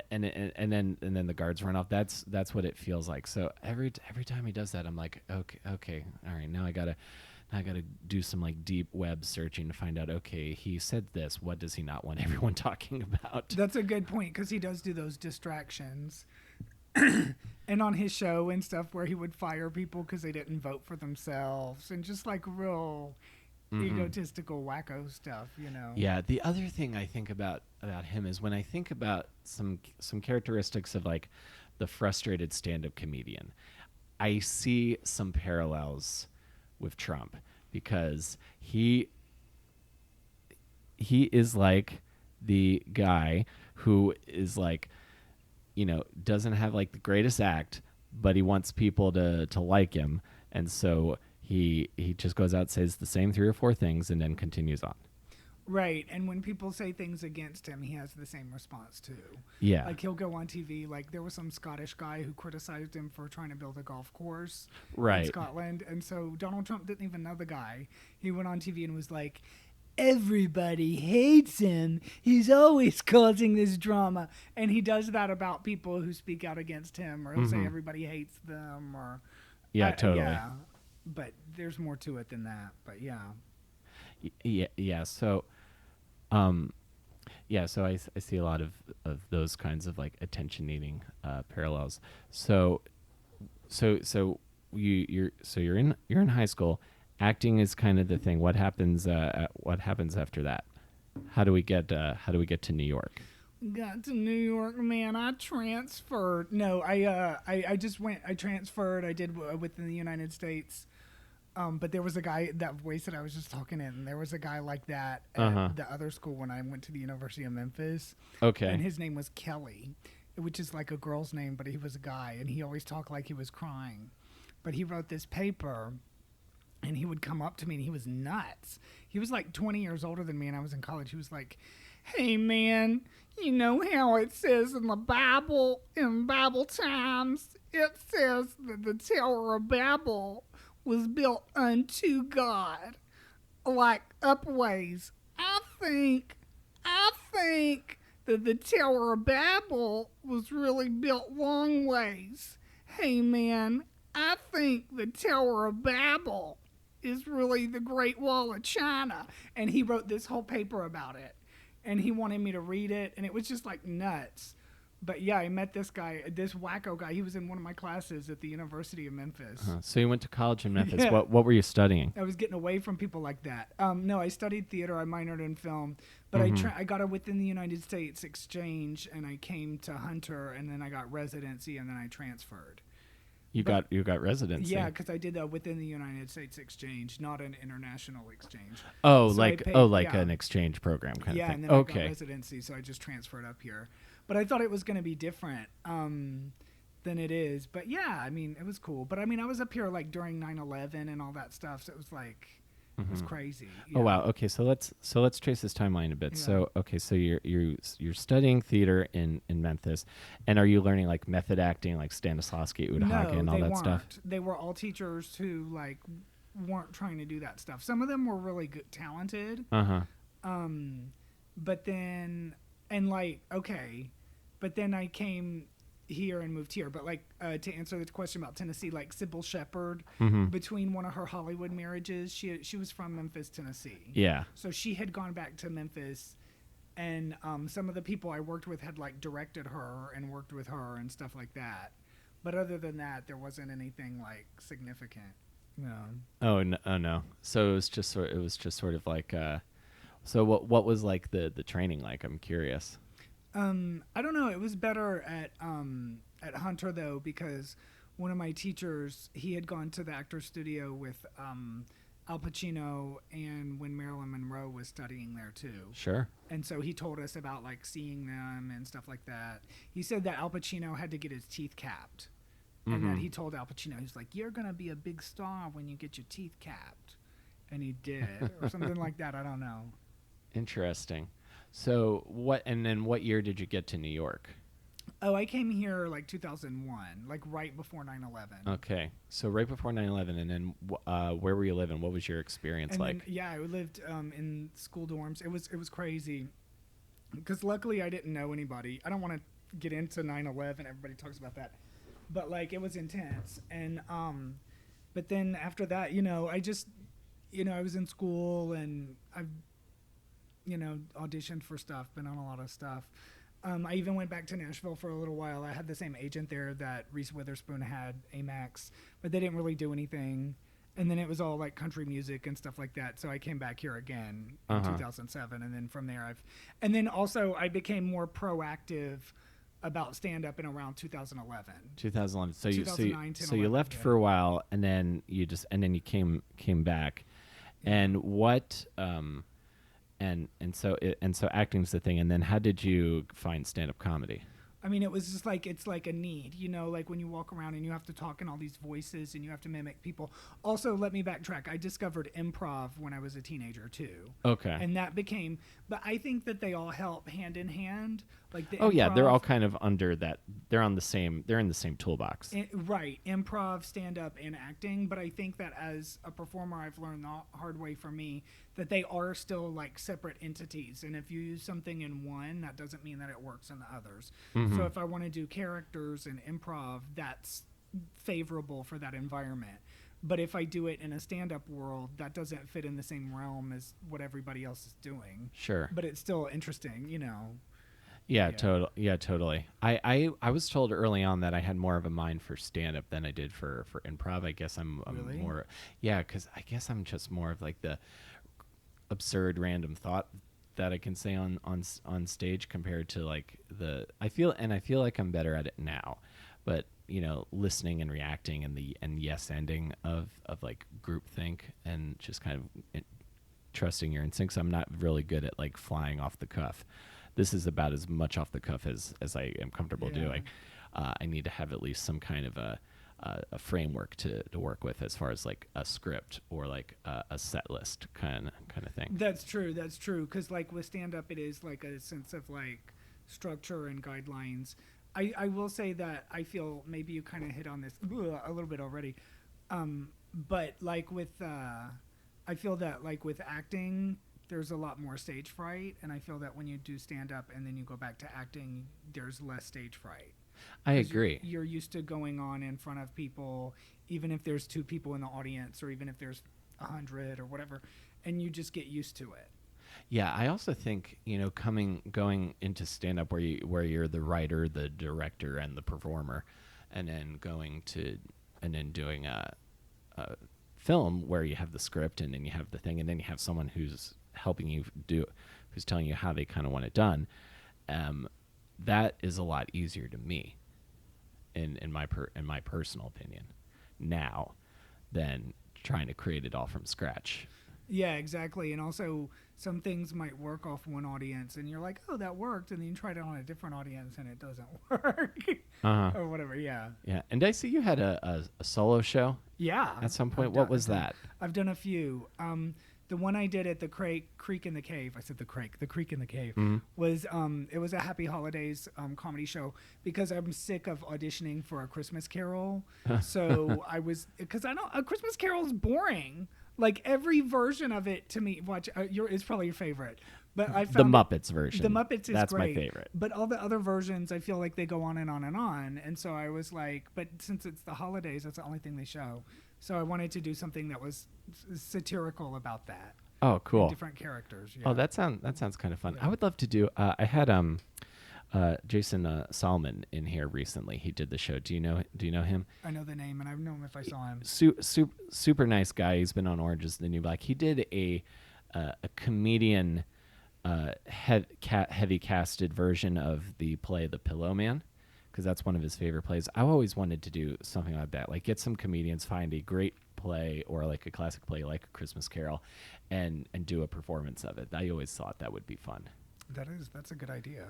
A: then the guards run off. That's what it feels like. So every time he does that, I'm like, okay, all right. Now I gotta do some like deep web searching to find out. Okay, he said this. What does he not want everyone talking about?
B: That's a good point because he does do those distractions. And on his show and stuff where he would fire people because they didn't vote for themselves and just like real egotistical wacko stuff, you know.
A: Yeah, the other thing I think about him is when I think about some characteristics of like the frustrated stand-up comedian, I see some parallels with Trump because he is like the guy who is like, you know, doesn't have like the greatest act, but he wants people to like him, and so he just goes out, says the same 3 or 4 things, and then continues on.
B: Right, and when people say things against him, he has the same response too.
A: Yeah.
B: Like he'll go on TV, like there was some Scottish guy who criticized him for trying to build a golf course
A: Right.
B: in Scotland, and so Donald Trump didn't even know the guy. He went on TV and was like, everybody hates him. He's always causing this drama. And he does that about people who speak out against him, or he'll say everybody hates them, or
A: Yeah, totally.
B: yeah. But there's more to it than that. But yeah.
A: Yeah. So, so I see a lot of those kinds of like attention needing parallels. So you're in high school. Acting is kind of the thing. What happens after that? How do we get to New York?
B: Got to New York, man. I transferred. No, I just went. I transferred. I did within the United States. But there was a guy, that voice that I was just talking in, there was a guy like that at the other school when I went to the University of Memphis.
A: Okay.
B: And his name was Kelly, which is like a girl's name, but he was a guy, and he always talked like he was crying. But he wrote this paper, and he would come up to me, and he was nuts. He was like 20 years older than me, and I was in college. He was like, hey, man, you know how it says in the Bible, in Bible times, it says that the Tower of Babel was built unto God, like upways. I think that the Tower of Babel was really built long ways. Hey, man, I think the Tower of Babel is really the Great Wall of China. And he wrote this whole paper about it. And he wanted me to read it, and it was just like nuts. But yeah, I met this guy, this wacko guy. He was in one of my classes at the University of Memphis.
A: So you went to college in Memphis.
B: Yeah.
A: What were you studying?
B: I was getting away from people like that. No, I studied theater. I minored in film, but I got a within the United States exchange, and I came to Hunter, and then I got residency, and then I transferred.
A: You got residency.
B: Yeah, because I did a within the United States exchange, not an international exchange.
A: Oh,
B: So
A: like an exchange program kind of
B: Yeah,
A: thing.
B: and then I got
A: Okay.
B: residency, so I just transferred up here. But I thought it was going to be different than it is. But yeah, I mean, it was cool. But I mean, I was up here like during 9/11 and all that stuff, so it was like it was crazy.
A: Oh wow. Okay, so let's trace this timeline a bit.
B: Yeah.
A: So you're studying theater in Memphis, and are you learning like method acting, like Stanislavski, Udhaka, and all
B: they
A: that
B: weren't.
A: stuff?
B: They were all teachers who like weren't trying to do that stuff. Some of them were really good, talented. But then but then I came here and moved here. But like to answer the question about Tennessee, like Sybil Shepherd, between one of her Hollywood marriages, she was from Memphis, Tennessee.
A: Yeah.
B: So she had gone back to Memphis and some of the people I worked with had like directed her and worked with her and stuff like that. But other than that, there wasn't anything like significant. No.
A: Oh no, oh no. So it was just sort of like so what was like the training like? I'm curious.
B: I don't know. It was better at Hunter though, because one of my teachers, he had gone to the actor studio with Al Pacino, and when Marilyn Monroe was studying there too.
A: Sure.
B: And so he told us about like seeing them and stuff like that. He said that Al Pacino had to get his teeth capped. And that he told Al Pacino, he's like, "You're gonna be a big star when you get your teeth capped," and he did, or something like that. I don't know.
A: Interesting. So what? And then what year did you get to New York?
B: Oh, I came here like 2001, like right before 9/11.
A: Okay, so right before 9/11, and then where were you living? What was your experience
B: And
A: like?
B: then, yeah, I lived in school dorms. It was crazy, because luckily I didn't know anybody. I don't want to get into 9/11. Everybody talks about that, but like it was intense. And but then after that, I just, I was in school, and I've, auditioned for stuff, been on a lot of stuff. I even went back to Nashville for a little while. I had the same agent there that Reese Witherspoon had, Amex, but they didn't really do anything. And then it was all like country music and stuff like that. So I came back here again in 2007. And then from there and then also I became more proactive about stand up in around 2011.
A: 2011. So
B: 2009,
A: so you left for a while, and then you came back.
B: Yeah.
A: And what and so acting's the thing. And then how did you find stand-up comedy?
B: I mean, it was just like, it's like a need, like when you walk around and you have to talk in all these voices and you have to mimic people. Also, let me backtrack. I discovered improv when I was a teenager too.
A: Okay.
B: And that became, but I think that they all help hand in hand. Like the
A: yeah, they're
B: improv-
A: all kind of under that. They're in the same toolbox.
B: Right. Improv, stand up, and acting. But I think that as a performer, I've learned the hard way for me that they are still like separate entities. And if you use something in one, that doesn't mean that it works in the others. So if I want to do characters and improv, that's favorable for that environment. But if I do it in a stand-up world, that doesn't fit in the same realm as what everybody else is doing.
A: Sure.
B: But it's still interesting,
A: Yeah, totally. I was told early on that I had more of a mind for stand-up than I did for improv. I guess I'm
B: Really?
A: more, because I guess I'm just more of like the absurd random thought that I can say on stage compared to like I feel like I'm better at it now, but listening and reacting and yes ending of like groupthink and just kind of trusting your instincts. I'm not really good at like flying off the cuff. This is about as much off the cuff as I am comfortable doing. I need to have at least some kind of a framework to work with as far as like a script or like a set list kind of thing.
B: That's true. Because like with stand up, it is like a sense of like structure and guidelines. I will say that I feel maybe you kind of hit on this a little bit already. But like with, I feel that like with acting, there's a lot more stage fright. And I feel that when you do stand up and then you go back to acting, there's less stage fright.
A: I agree.
B: You're used to going on in front of people, even if there's 2 people in the audience, or even if there's 100 or whatever, and you just get used to it.
A: Yeah, I also think going into stand up where you're the writer, the director, and the performer, and then doing a film where you have the script and then you have the thing, and then you have someone who's helping you who's telling you how they kind of want it done. That is a lot easier to me, in my personal opinion, now, than trying to create it all from scratch.
B: Yeah, exactly. And also, some things might work off one audience, and you're like, "Oh, that worked," and then you try it on a different audience, and it doesn't work, or whatever. Yeah.
A: Yeah. And I see you had a solo show.
B: Yeah.
A: At some point, what was that?
B: I've done a few. The one I did at the Creek in the Cave, I said the Creek in the Cave, was it was a Happy Holidays comedy show, because I'm sick of auditioning for A Christmas Carol. So because I know A Christmas Carol's boring. Like every version of it to me, is probably your favorite. But I found
A: the Muppets version.
B: The Muppets is
A: That's
B: great.
A: my favorite.
B: But all the other versions, I feel like they go on and on and on. And so I was like, but since it's the holidays, that's the only thing they show. So I wanted to do something that was satirical about that.
A: Oh,
B: and
A: cool.
B: different characters.
A: Oh,
B: Yeah.
A: that sounds kind of fun.
B: Yeah.
A: I would love to do. I had Jason Solomon in here recently. He did the show. Do you know him?
B: I know the name, and I know him if I saw him.
A: Super nice guy. He's been on Orange Is the New Black. He did a comedian heavy casted version of the play The Pillow Man, because that's one of his favorite plays. I always wanted to do something like that, like get some comedians, find a great play or like a classic play like A Christmas Carol, and do a performance of it. I always thought that would be fun.
B: That's a good idea.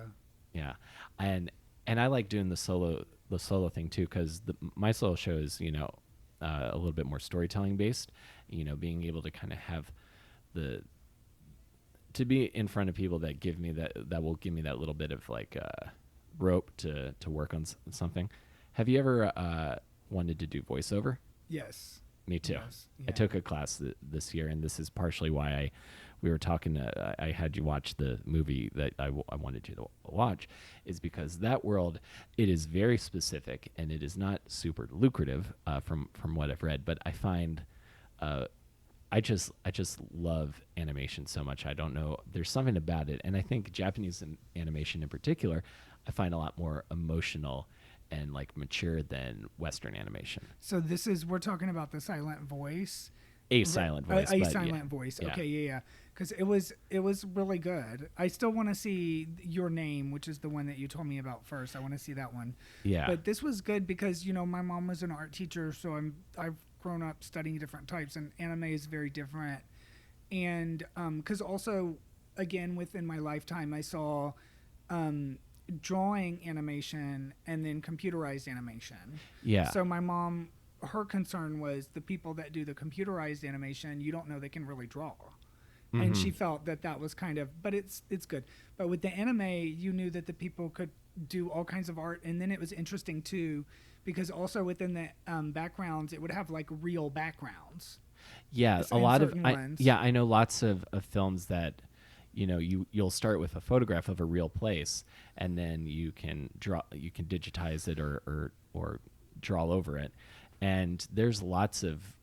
A: Yeah, and I like doing the solo thing too, because my solo show is a little bit more storytelling based. Being able to kind of have to be in front of people that will give me that little bit of like rope to work on something. Have you ever wanted to do voiceover?
B: Yes.
A: Me too.
B: Yes. Yeah.
A: I took a class this year, and this is partially why we were talking. I had you watch the movie that I wanted you to watch, is because that world, it is very specific and it is not super lucrative from what I've read. But I find I just love animation so much. I don't know. There's something about it, and I think Japanese animation in particular, I find a lot more emotional and like mature than Western animation.
B: So we're talking about the silent voice.
A: A silent voice.
B: A silent voice.
A: Yeah.
B: Okay, yeah. Because it was really good. I still want to see Your Name, which is the one that you told me about first. I want to see that one.
A: Yeah.
B: But this was good because my mom was an art teacher, so I've grown up studying different types, and anime is very different. And because also, again, within my lifetime, I saw drawing animation and then computerized animation.
A: Yeah.
B: So my mom, her concern was the people that do the computerized animation, you don't know they can really draw. Mm-hmm. And she felt that was kind of, but it's good. But with the anime, you knew that the people could do all kinds of art. And then it was interesting too, because also within the backgrounds, it would have like real backgrounds.
A: Yeah. A lot of, I know lots of films that, you'll start with a photograph of a real place, and then you can digitize it or draw over it. And there's lots of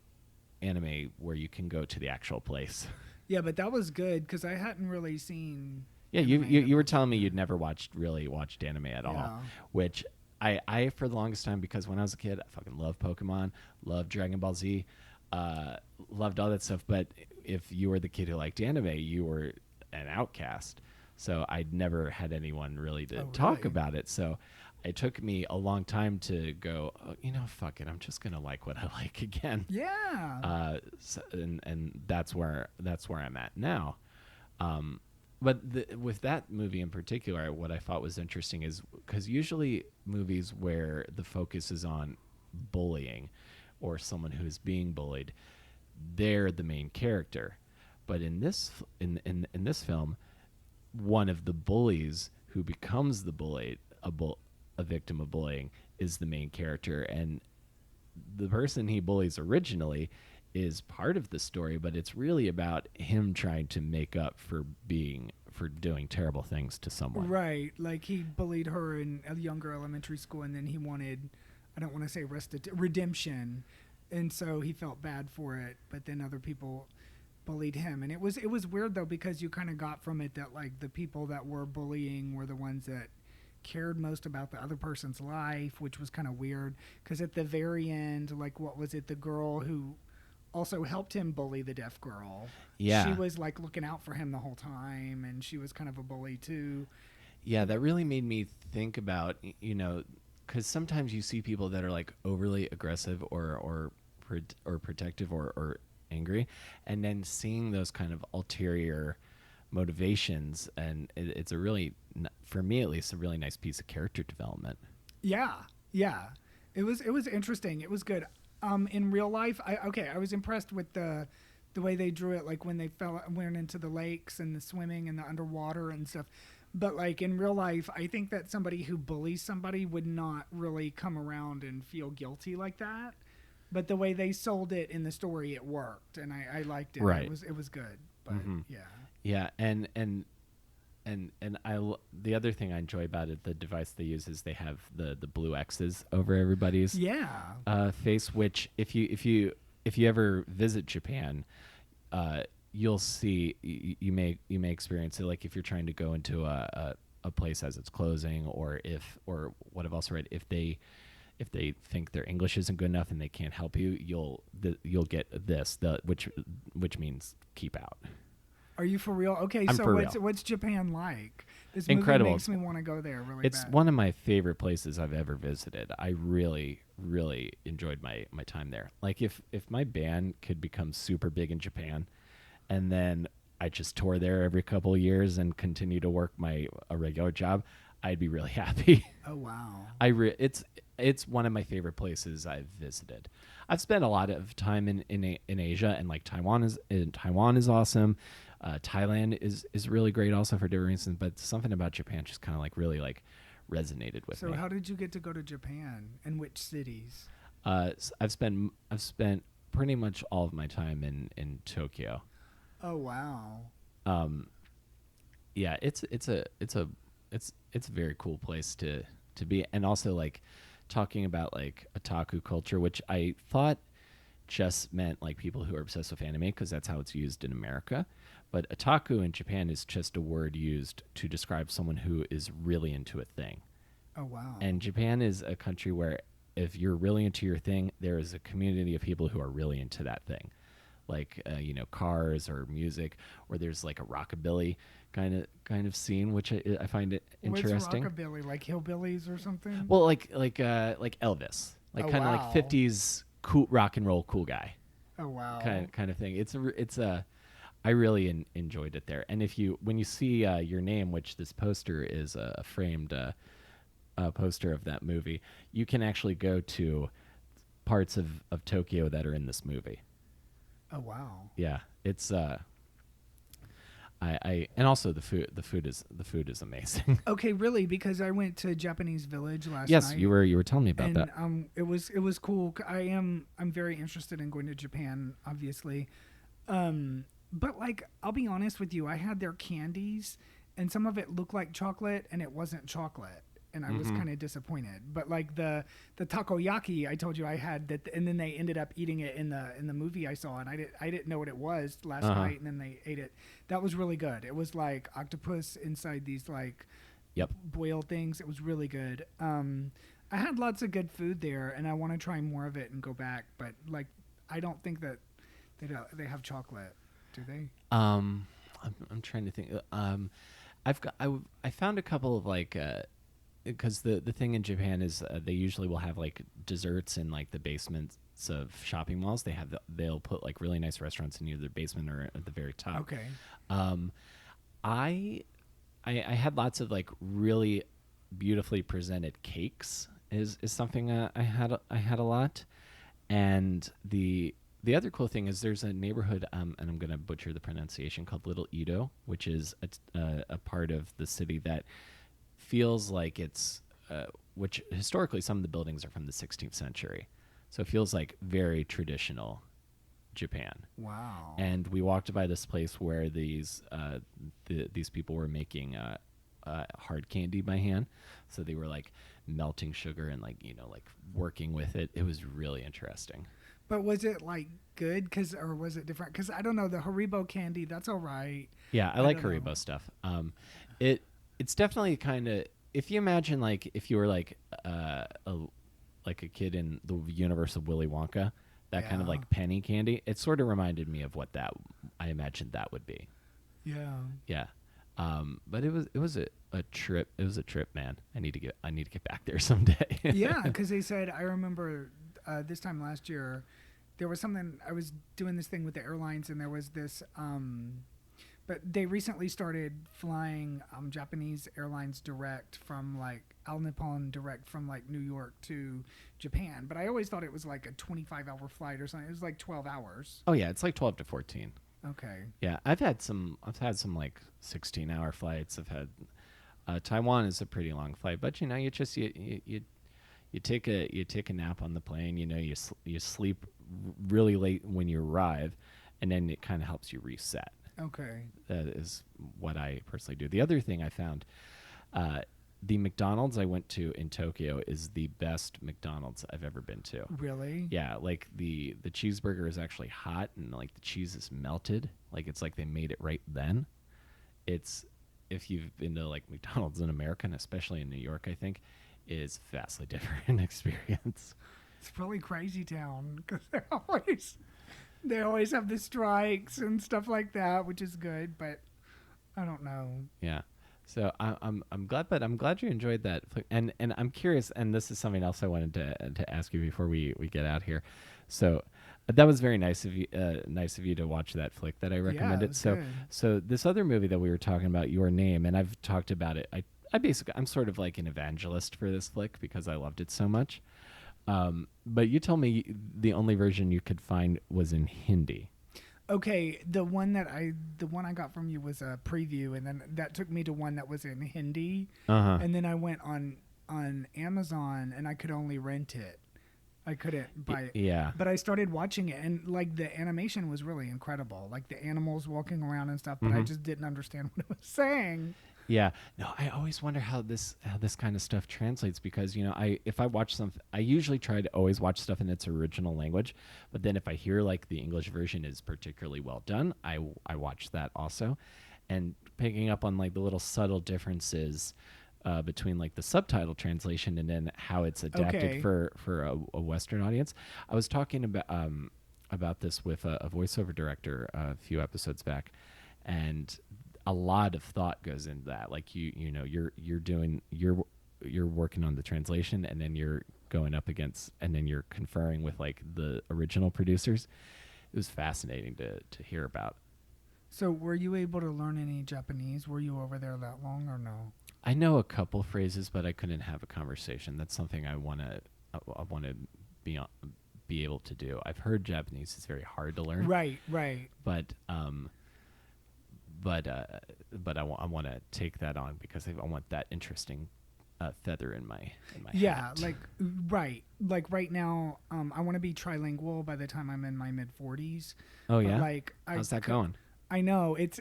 A: anime where you can go to the actual place.
B: Yeah, but that was good because I hadn't really seen.
A: Yeah, you were telling me you'd never watched anime at all, which I for the longest time, because when I was a kid, I fucking loved Pokemon, loved Dragon Ball Z, loved all that stuff. But if you were the kid who liked anime, you were an outcast. So I'd never had anyone really to talk about it. So it took me a long time to go, fuck it, I'm just gonna like what I like again.
B: Yeah.
A: And that's where I'm at now. But with that movie in particular, what I thought was interesting is because usually movies where the focus is on bullying or someone who's being bullied, they're the main character. But in this film, one of the bullies who becomes the bullied, a victim of bullying, is the main character, and the person he bullies originally is part of the story, but it's really about him trying to make up for doing terrible things to someone.
B: Right, like he bullied her in a younger elementary school, and then he wanted, I don't want to say redemption, and so he felt bad for it, but then other people bullied him. And it was weird though, because you kind of got from it that like the people that were bullying were the ones that cared most about the other person's life, which was kind of weird because at the very end, like what was it, the girl who also helped him bully the deaf girl, she was like looking out for him the whole time, and she was kind of a bully too.
A: Yeah, that really made me think about, because sometimes you see people that are like overly aggressive or protective or angry, and then seeing those kind of ulterior motivations, and it's a really, for me at least, a really nice piece of character development.
B: Yeah, it was interesting. It was good. In real life, I was impressed with the way they drew it, like when they went into the lakes and the swimming and the underwater and stuff. But like in real life, I think that somebody who bullies somebody would not really come around and feel guilty like that. But the way they sold it in the story, it worked, and I liked it.
A: Right.
B: It was good. But
A: yeah, and the other thing I enjoy about it, the device they use, is they have the blue X's over everybody's face. Which if you ever visit Japan, you'll see you may experience it like if you're trying to go into a place as it's closing, or what I've also read, if they think their English isn't good enough and they can't help you, you'll get which means keep out.
B: Are you for real? Okay,
A: I'm
B: so
A: for real.
B: what's Japan like? This
A: Incredible.
B: movie makes me want to go there really
A: It's
B: bad.
A: one of my favorite places I've ever visited. I really, really enjoyed my time there. Like if my band could become super big in Japan, and then I just tour there every couple of years and continue to work a regular job, I'd be really happy.
B: Oh wow.
A: It's one of my favorite places I've visited. I've spent a lot of time in Asia, and like Taiwan is awesome. Thailand is really great also for different reasons, but something about Japan just kind of like really like resonated with
B: So
A: me.
B: how did you get to go to Japan, and which cities?
A: I've spent pretty much all of my time in Tokyo.
B: Oh wow.
A: Um, yeah, it's a very cool place to be, and also like talking about like otaku culture, which I thought just meant like people who are obsessed with anime because that's how it's used in America. But otaku in Japan is just a word used to describe someone who is really into a thing.
B: Oh wow.
A: And Japan is a country where if you're really into your thing, there is a community of people who are really into that thing. Like cars or music, or there's like a rockabilly kind of scene, which I find it interesting.
B: What's rockabilly, like hillbillies or something?
A: Well, like Elvis, like
B: Oh,
A: kind of
B: wow.
A: like 50s cool rock and roll cool guy
B: Oh wow.
A: kind of thing. I really enjoyed it there. And when you see your name, which this poster is a framed poster of that movie, you can actually go to parts of Tokyo that are in this movie.
B: Oh wow.
A: Yeah, it's I and also the food is amazing.
B: Okay, really? Because I went to Japanese Village last
A: Yes,
B: night.
A: you were telling me about
B: and
A: that.
B: it was cool. I'm very interested in going to Japan, obviously. But like I'll be honest with you, I had their candies, and some of it looked like chocolate, and it wasn't chocolate, and I was kind of disappointed. But like the takoyaki, I told you I had that, and then they ended up eating it in the movie I saw, and I didn't know what it was last night, and then they ate it. That was really good. It was like octopus inside these like
A: Yep.
B: boiled things. It was really good. I had lots of good food there, and I want to try more of it and go back. But like, I don't think that they have chocolate, do they?
A: I'm trying to think. I found a couple of like because the thing in Japan is they usually will have like desserts in like the basements of shopping malls. They'll put like really nice restaurants in either the basement or at the very top.
B: Okay.
A: I had lots of like really beautifully presented cakes is something I had a lot, and the other cool thing is there's a neighborhood and I'm gonna butcher the pronunciation, called Little Edo, which is a part of the city that feels like it's which historically some of the buildings are from the 16th century, so it feels like very traditional Japan.
B: Wow.
A: And we walked by this place where these people were making hard candy by hand. So they were like melting sugar and like like working with it. It was really interesting.
B: But was it like good? Or was it different? Because I don't know, the Haribo candy, that's all right.
A: Yeah, I like
B: don't know.
A: Haribo stuff. It's definitely kind of, if you imagine like if you were like a kid in the universe of Willy Wonka, that kind of
B: Yeah.
A: like penny candy. It sort of reminded me of what that I imagined that would be.
B: Yeah.
A: Yeah. But it was a trip. It was a trip, man. I need to get back there someday.
B: Yeah, because they said, I remember this time last year, there was something, I was doing this thing with the airlines, and there was this, but they recently started flying Japanese airlines direct from like All Nippon direct from like New York to Japan. But I always thought it was like a 25-hour flight or something. It was like 12 hours.
A: Oh yeah, it's like 12 to 14.
B: Okay.
A: Yeah, I've had some like 16-hour flights. I've had Taiwan is a pretty long flight, but you just you take a nap on the plane. You sleep really late when you arrive, and then it kind of helps you reset.
B: Okay.
A: That is what I personally do. The other thing I found, the McDonald's I went to in Tokyo is the best McDonald's I've ever been to.
B: Really?
A: Yeah, like the cheeseburger is actually hot and like the cheese is melted. Like it's like they made it right then. It's if you've been to like McDonald's in America, and especially in New York, I think, is vastly different experience.
B: It's probably crazy town because they always have the strikes and stuff like that, which is good. But I don't know.
A: Yeah. So I'm glad, but I'm glad you enjoyed that. And I'm curious, and this is something else I wanted to ask you before we get out here. So that was very nice of you to watch that flick that I recommended.
B: Yeah,
A: So this other movie that we were talking about, Your Name, and I've talked about it. I basically I'm sort of like an evangelist for this flick because I loved it so much. But you told me the only version you could find was in Hindi.
B: Okay, the one I got from you was a preview, and then that took me to one that was in Hindi, and then I went on Amazon, and I could only rent it. I couldn't buy it.
A: Yeah.
B: But I started watching it, and like the animation was really incredible, like the animals walking around and stuff. But I just didn't understand what it was saying.
A: Yeah, no, I always wonder how this kind of stuff translates because if I watch something, I usually try to always watch stuff in its original language, but then if I hear like the English version is particularly well done, I watch that also, and picking up on like the little subtle differences between like the subtitle translation and then how it's adapted for a Western audience. I was talking about this with a voiceover director a few episodes back, and a lot of thought goes into that. Like you're working on the translation, and then you're going up against, and then you're conferring with like the original producers. It was fascinating to hear about.
B: So were you able to learn any Japanese? Were you over there that long or no?
A: I know a couple phrases, but I couldn't have a conversation. That's something I want to be able to do. I've heard Japanese is very hard to learn.
B: Right.
A: But I want to take that on because I want that interesting feather in my hat.
B: Like right now, I want to be trilingual by the time I'm in my mid 40s.
A: Oh yeah,
B: how's
A: that going?
B: I know it's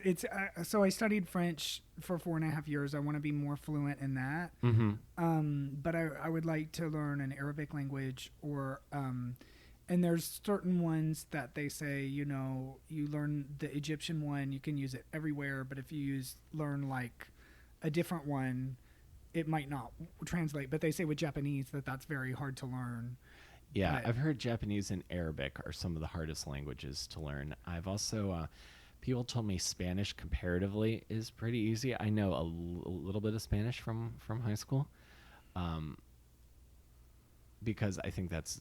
B: so I studied French for 4.5 years. I want to be more fluent in that. But I would like to learn an Arabic language or and there's certain ones that they say, you learn the Egyptian one, you can use it everywhere. But if you learn like a different one, it might not translate. But they say with Japanese that's very hard to learn.
A: Yeah, I've heard Japanese and Arabic are some of the hardest languages to learn. I've also, people told me Spanish comparatively is pretty easy. I know a little bit of Spanish from high school. Because I think that's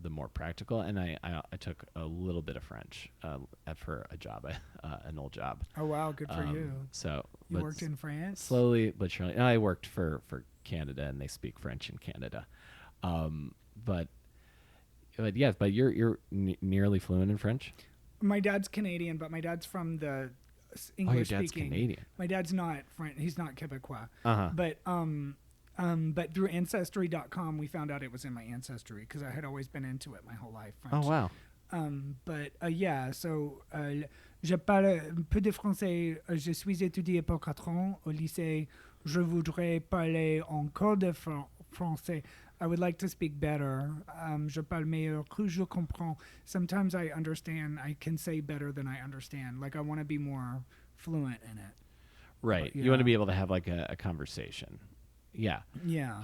A: the more practical, and I took a little bit of French for a job, an old job.
B: Oh wow, good for you.
A: So
B: you worked in France?
A: Slowly but surely. I worked for Canada, and they speak French in Canada. But you're nearly fluent in French.
B: My dad's Canadian, but my dad's from the English speaking.
A: Oh, your dad's Canadian.
B: My dad's not French. He's not Quebecois. But through Ancestry.com, we found out it was in my ancestry because I had always been into it my whole life. French.
A: Oh, wow.
B: Je parle un peu de français. Je suis étudié pour 4 ans au lycée. Je voudrais parler encore de français. I would like to speak better. Je parle meilleur que je comprends. Sometimes I can say better than I understand. Like I want to be more fluent in it.
A: Right. You want to be able to have like a conversation. Yeah.
B: Yeah.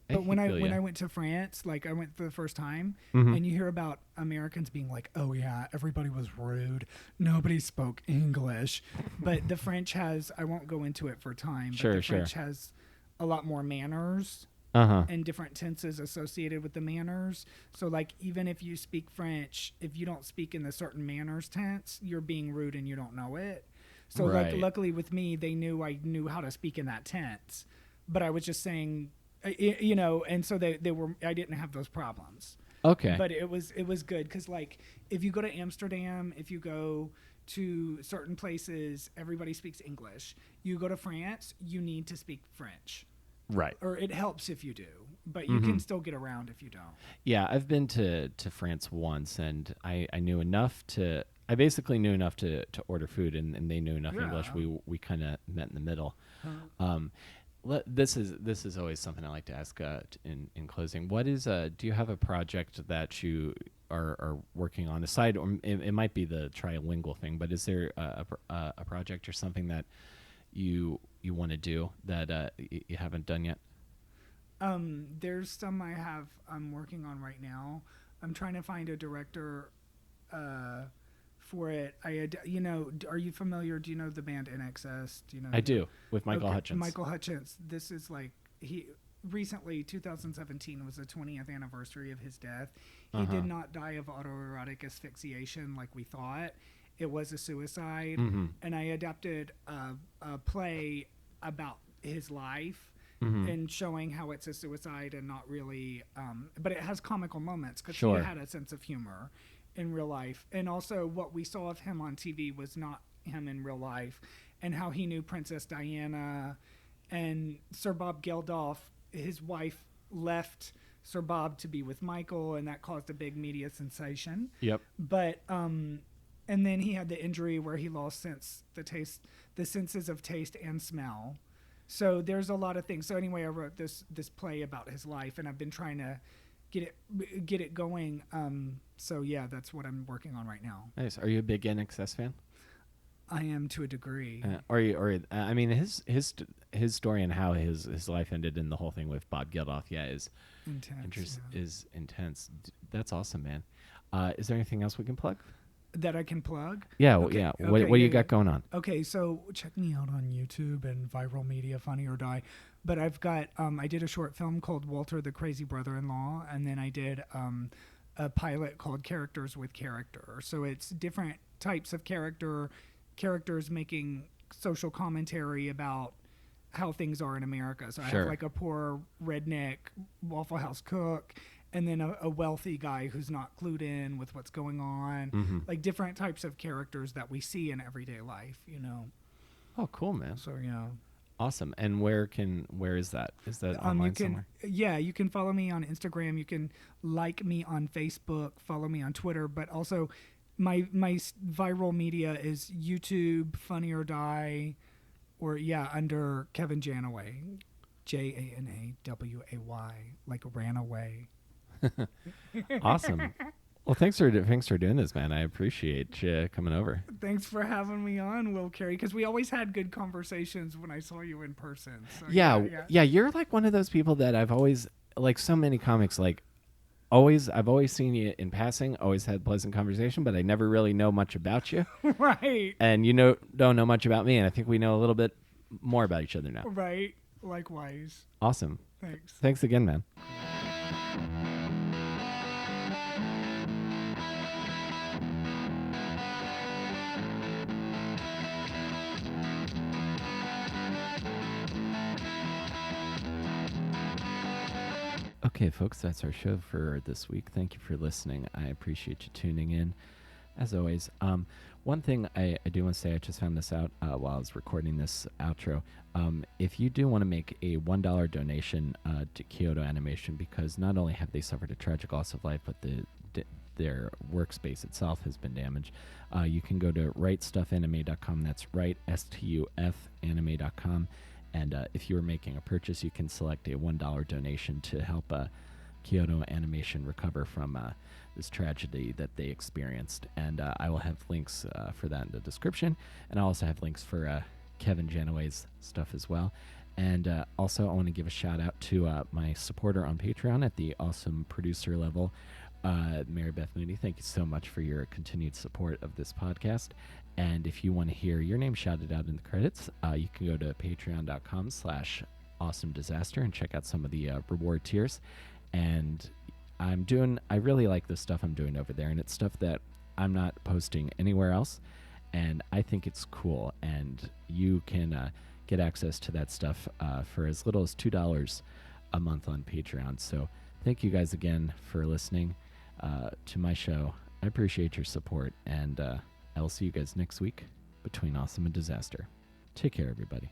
A: But
B: when I went to France, like I went for the first time, and you hear about Americans being like, "Oh yeah, everybody was rude. Nobody spoke English." But the French has, I won't go into it for time, but the French has a lot more manners and different tenses associated with the manners. So like even if you speak French, if you don't speak in the certain manners tense, you're being rude and you don't know it. So like luckily with me, they knew I knew how to speak in that tense. But I was just saying, and so they were. I didn't have those problems.
A: Okay.
B: But it was good because like if you go to Amsterdam, if you go to certain places, everybody speaks English. You go to France, you need to speak French.
A: Right.
B: Or it helps if you do, but you can still get around if you don't.
A: Yeah, I've been to France once, and I knew enough to. I basically knew enough to order food, and they knew enough English. We kind of met in the middle. This is always something I like to ask in closing. What is do you have a project that you are working on aside, or it might be the trilingual thing, but is there a project or something that you want to do that you haven't done yet?
B: There's some I'm working on right now. I'm trying to find a director for it. Are you familiar? Do you know the band NXS? Do you know?
A: I do, with Michael Hutchence.
B: Michael Hutchence. This is like he recently 2017 was the 20th anniversary of his death. He did not die of autoerotic asphyxiation like we thought. It was a suicide, and I adapted a play about his life. And showing how it's a suicide and not really, but it has comical moments because he had a sense of humor in real life. And also what we saw of him on TV was not him in real life, and how he knew Princess Diana and Sir Bob Geldof, his wife, left Sir Bob to be with Michael, and that caused a big media sensation.
A: Yep.
B: But, and then he had the injury where he lost the senses of taste and smell. So there's a lot of things. So anyway, I wrote this play about his life, and I've been trying to get it going. So yeah, that's what I'm working on right now.
A: Nice. Are you a big NXS fan?
B: I am to a degree.
A: I mean, his story and how his life ended and the whole thing with Bob Geldof, is
B: intense.
A: Is intense. That's awesome, man. Is there anything else we can plug?
B: That I can plug?
A: Yeah, yeah. What do you got going on?
B: Okay, so check me out on YouTube and Viral Media, Funny or Die. But I've got, I did a short film called Walter the Crazy Brother-in-Law, and then I did a pilot called Characters with Character. So it's different types of characters making social commentary about how things are in America. So I have like a poor redneck Waffle House cook, and then a wealthy guy who's not clued in with what's going on, like different types of characters that we see in everyday life,
A: Oh, cool, man.
B: So, yeah.
A: Awesome. And where is that? Is that online somewhere?
B: Yeah, you can follow me on Instagram. You can like me on Facebook, follow me on Twitter, but also my viral media is YouTube, Funny or Die, or under Kevin Janoway, Janaway, like ran away.
A: Awesome. Well, thanks for doing this, man. I appreciate you coming over.
B: Thanks for having me on, Will Carey, because we always had good conversations when I saw you in person. So,
A: yeah. You're like one of those people that I've always, like so many comics, like I've always seen you in passing, always had pleasant conversation, but I never really know much about you.
B: Right.
A: And don't know much about me, and I think we know a little bit more about each other now.
B: Right. Likewise.
A: Awesome.
B: Thanks.
A: Thanks again, man. Okay, folks, that's our show for this week. Thank you for listening. I appreciate you tuning in, as always. One thing I do want to say, I just found this out while I was recording this outro. If you do want to make a $1 donation to Kyoto Animation, because not only have they suffered a tragic loss of life, but their workspace itself has been damaged, you can go to rightstuffanime.com. That's right, STUF anime.com. And if you are making a purchase, you can select a $1 donation to help Kyoto Animation recover from this tragedy that they experienced. And I will have links for that in the description. And I also have links for Kevin Janoway's stuff as well. And also, I want to give a shout out to my supporter on Patreon at the awesome producer level, Mary Beth Mooney. Thank you so much for your continued support of this podcast. And if you want to hear your name shouted out in the credits, you can go to patreon.com/awesomedisaster and check out some of the reward tiers. And I really like the stuff I'm doing over there, and it's stuff that I'm not posting anywhere else, and I think it's cool. And you can get access to that stuff for as little as $2 a month on Patreon. So thank you guys again for listening to my show. I appreciate your support, and I'll see you guys next week between Awesome and Disaster. Take care, everybody.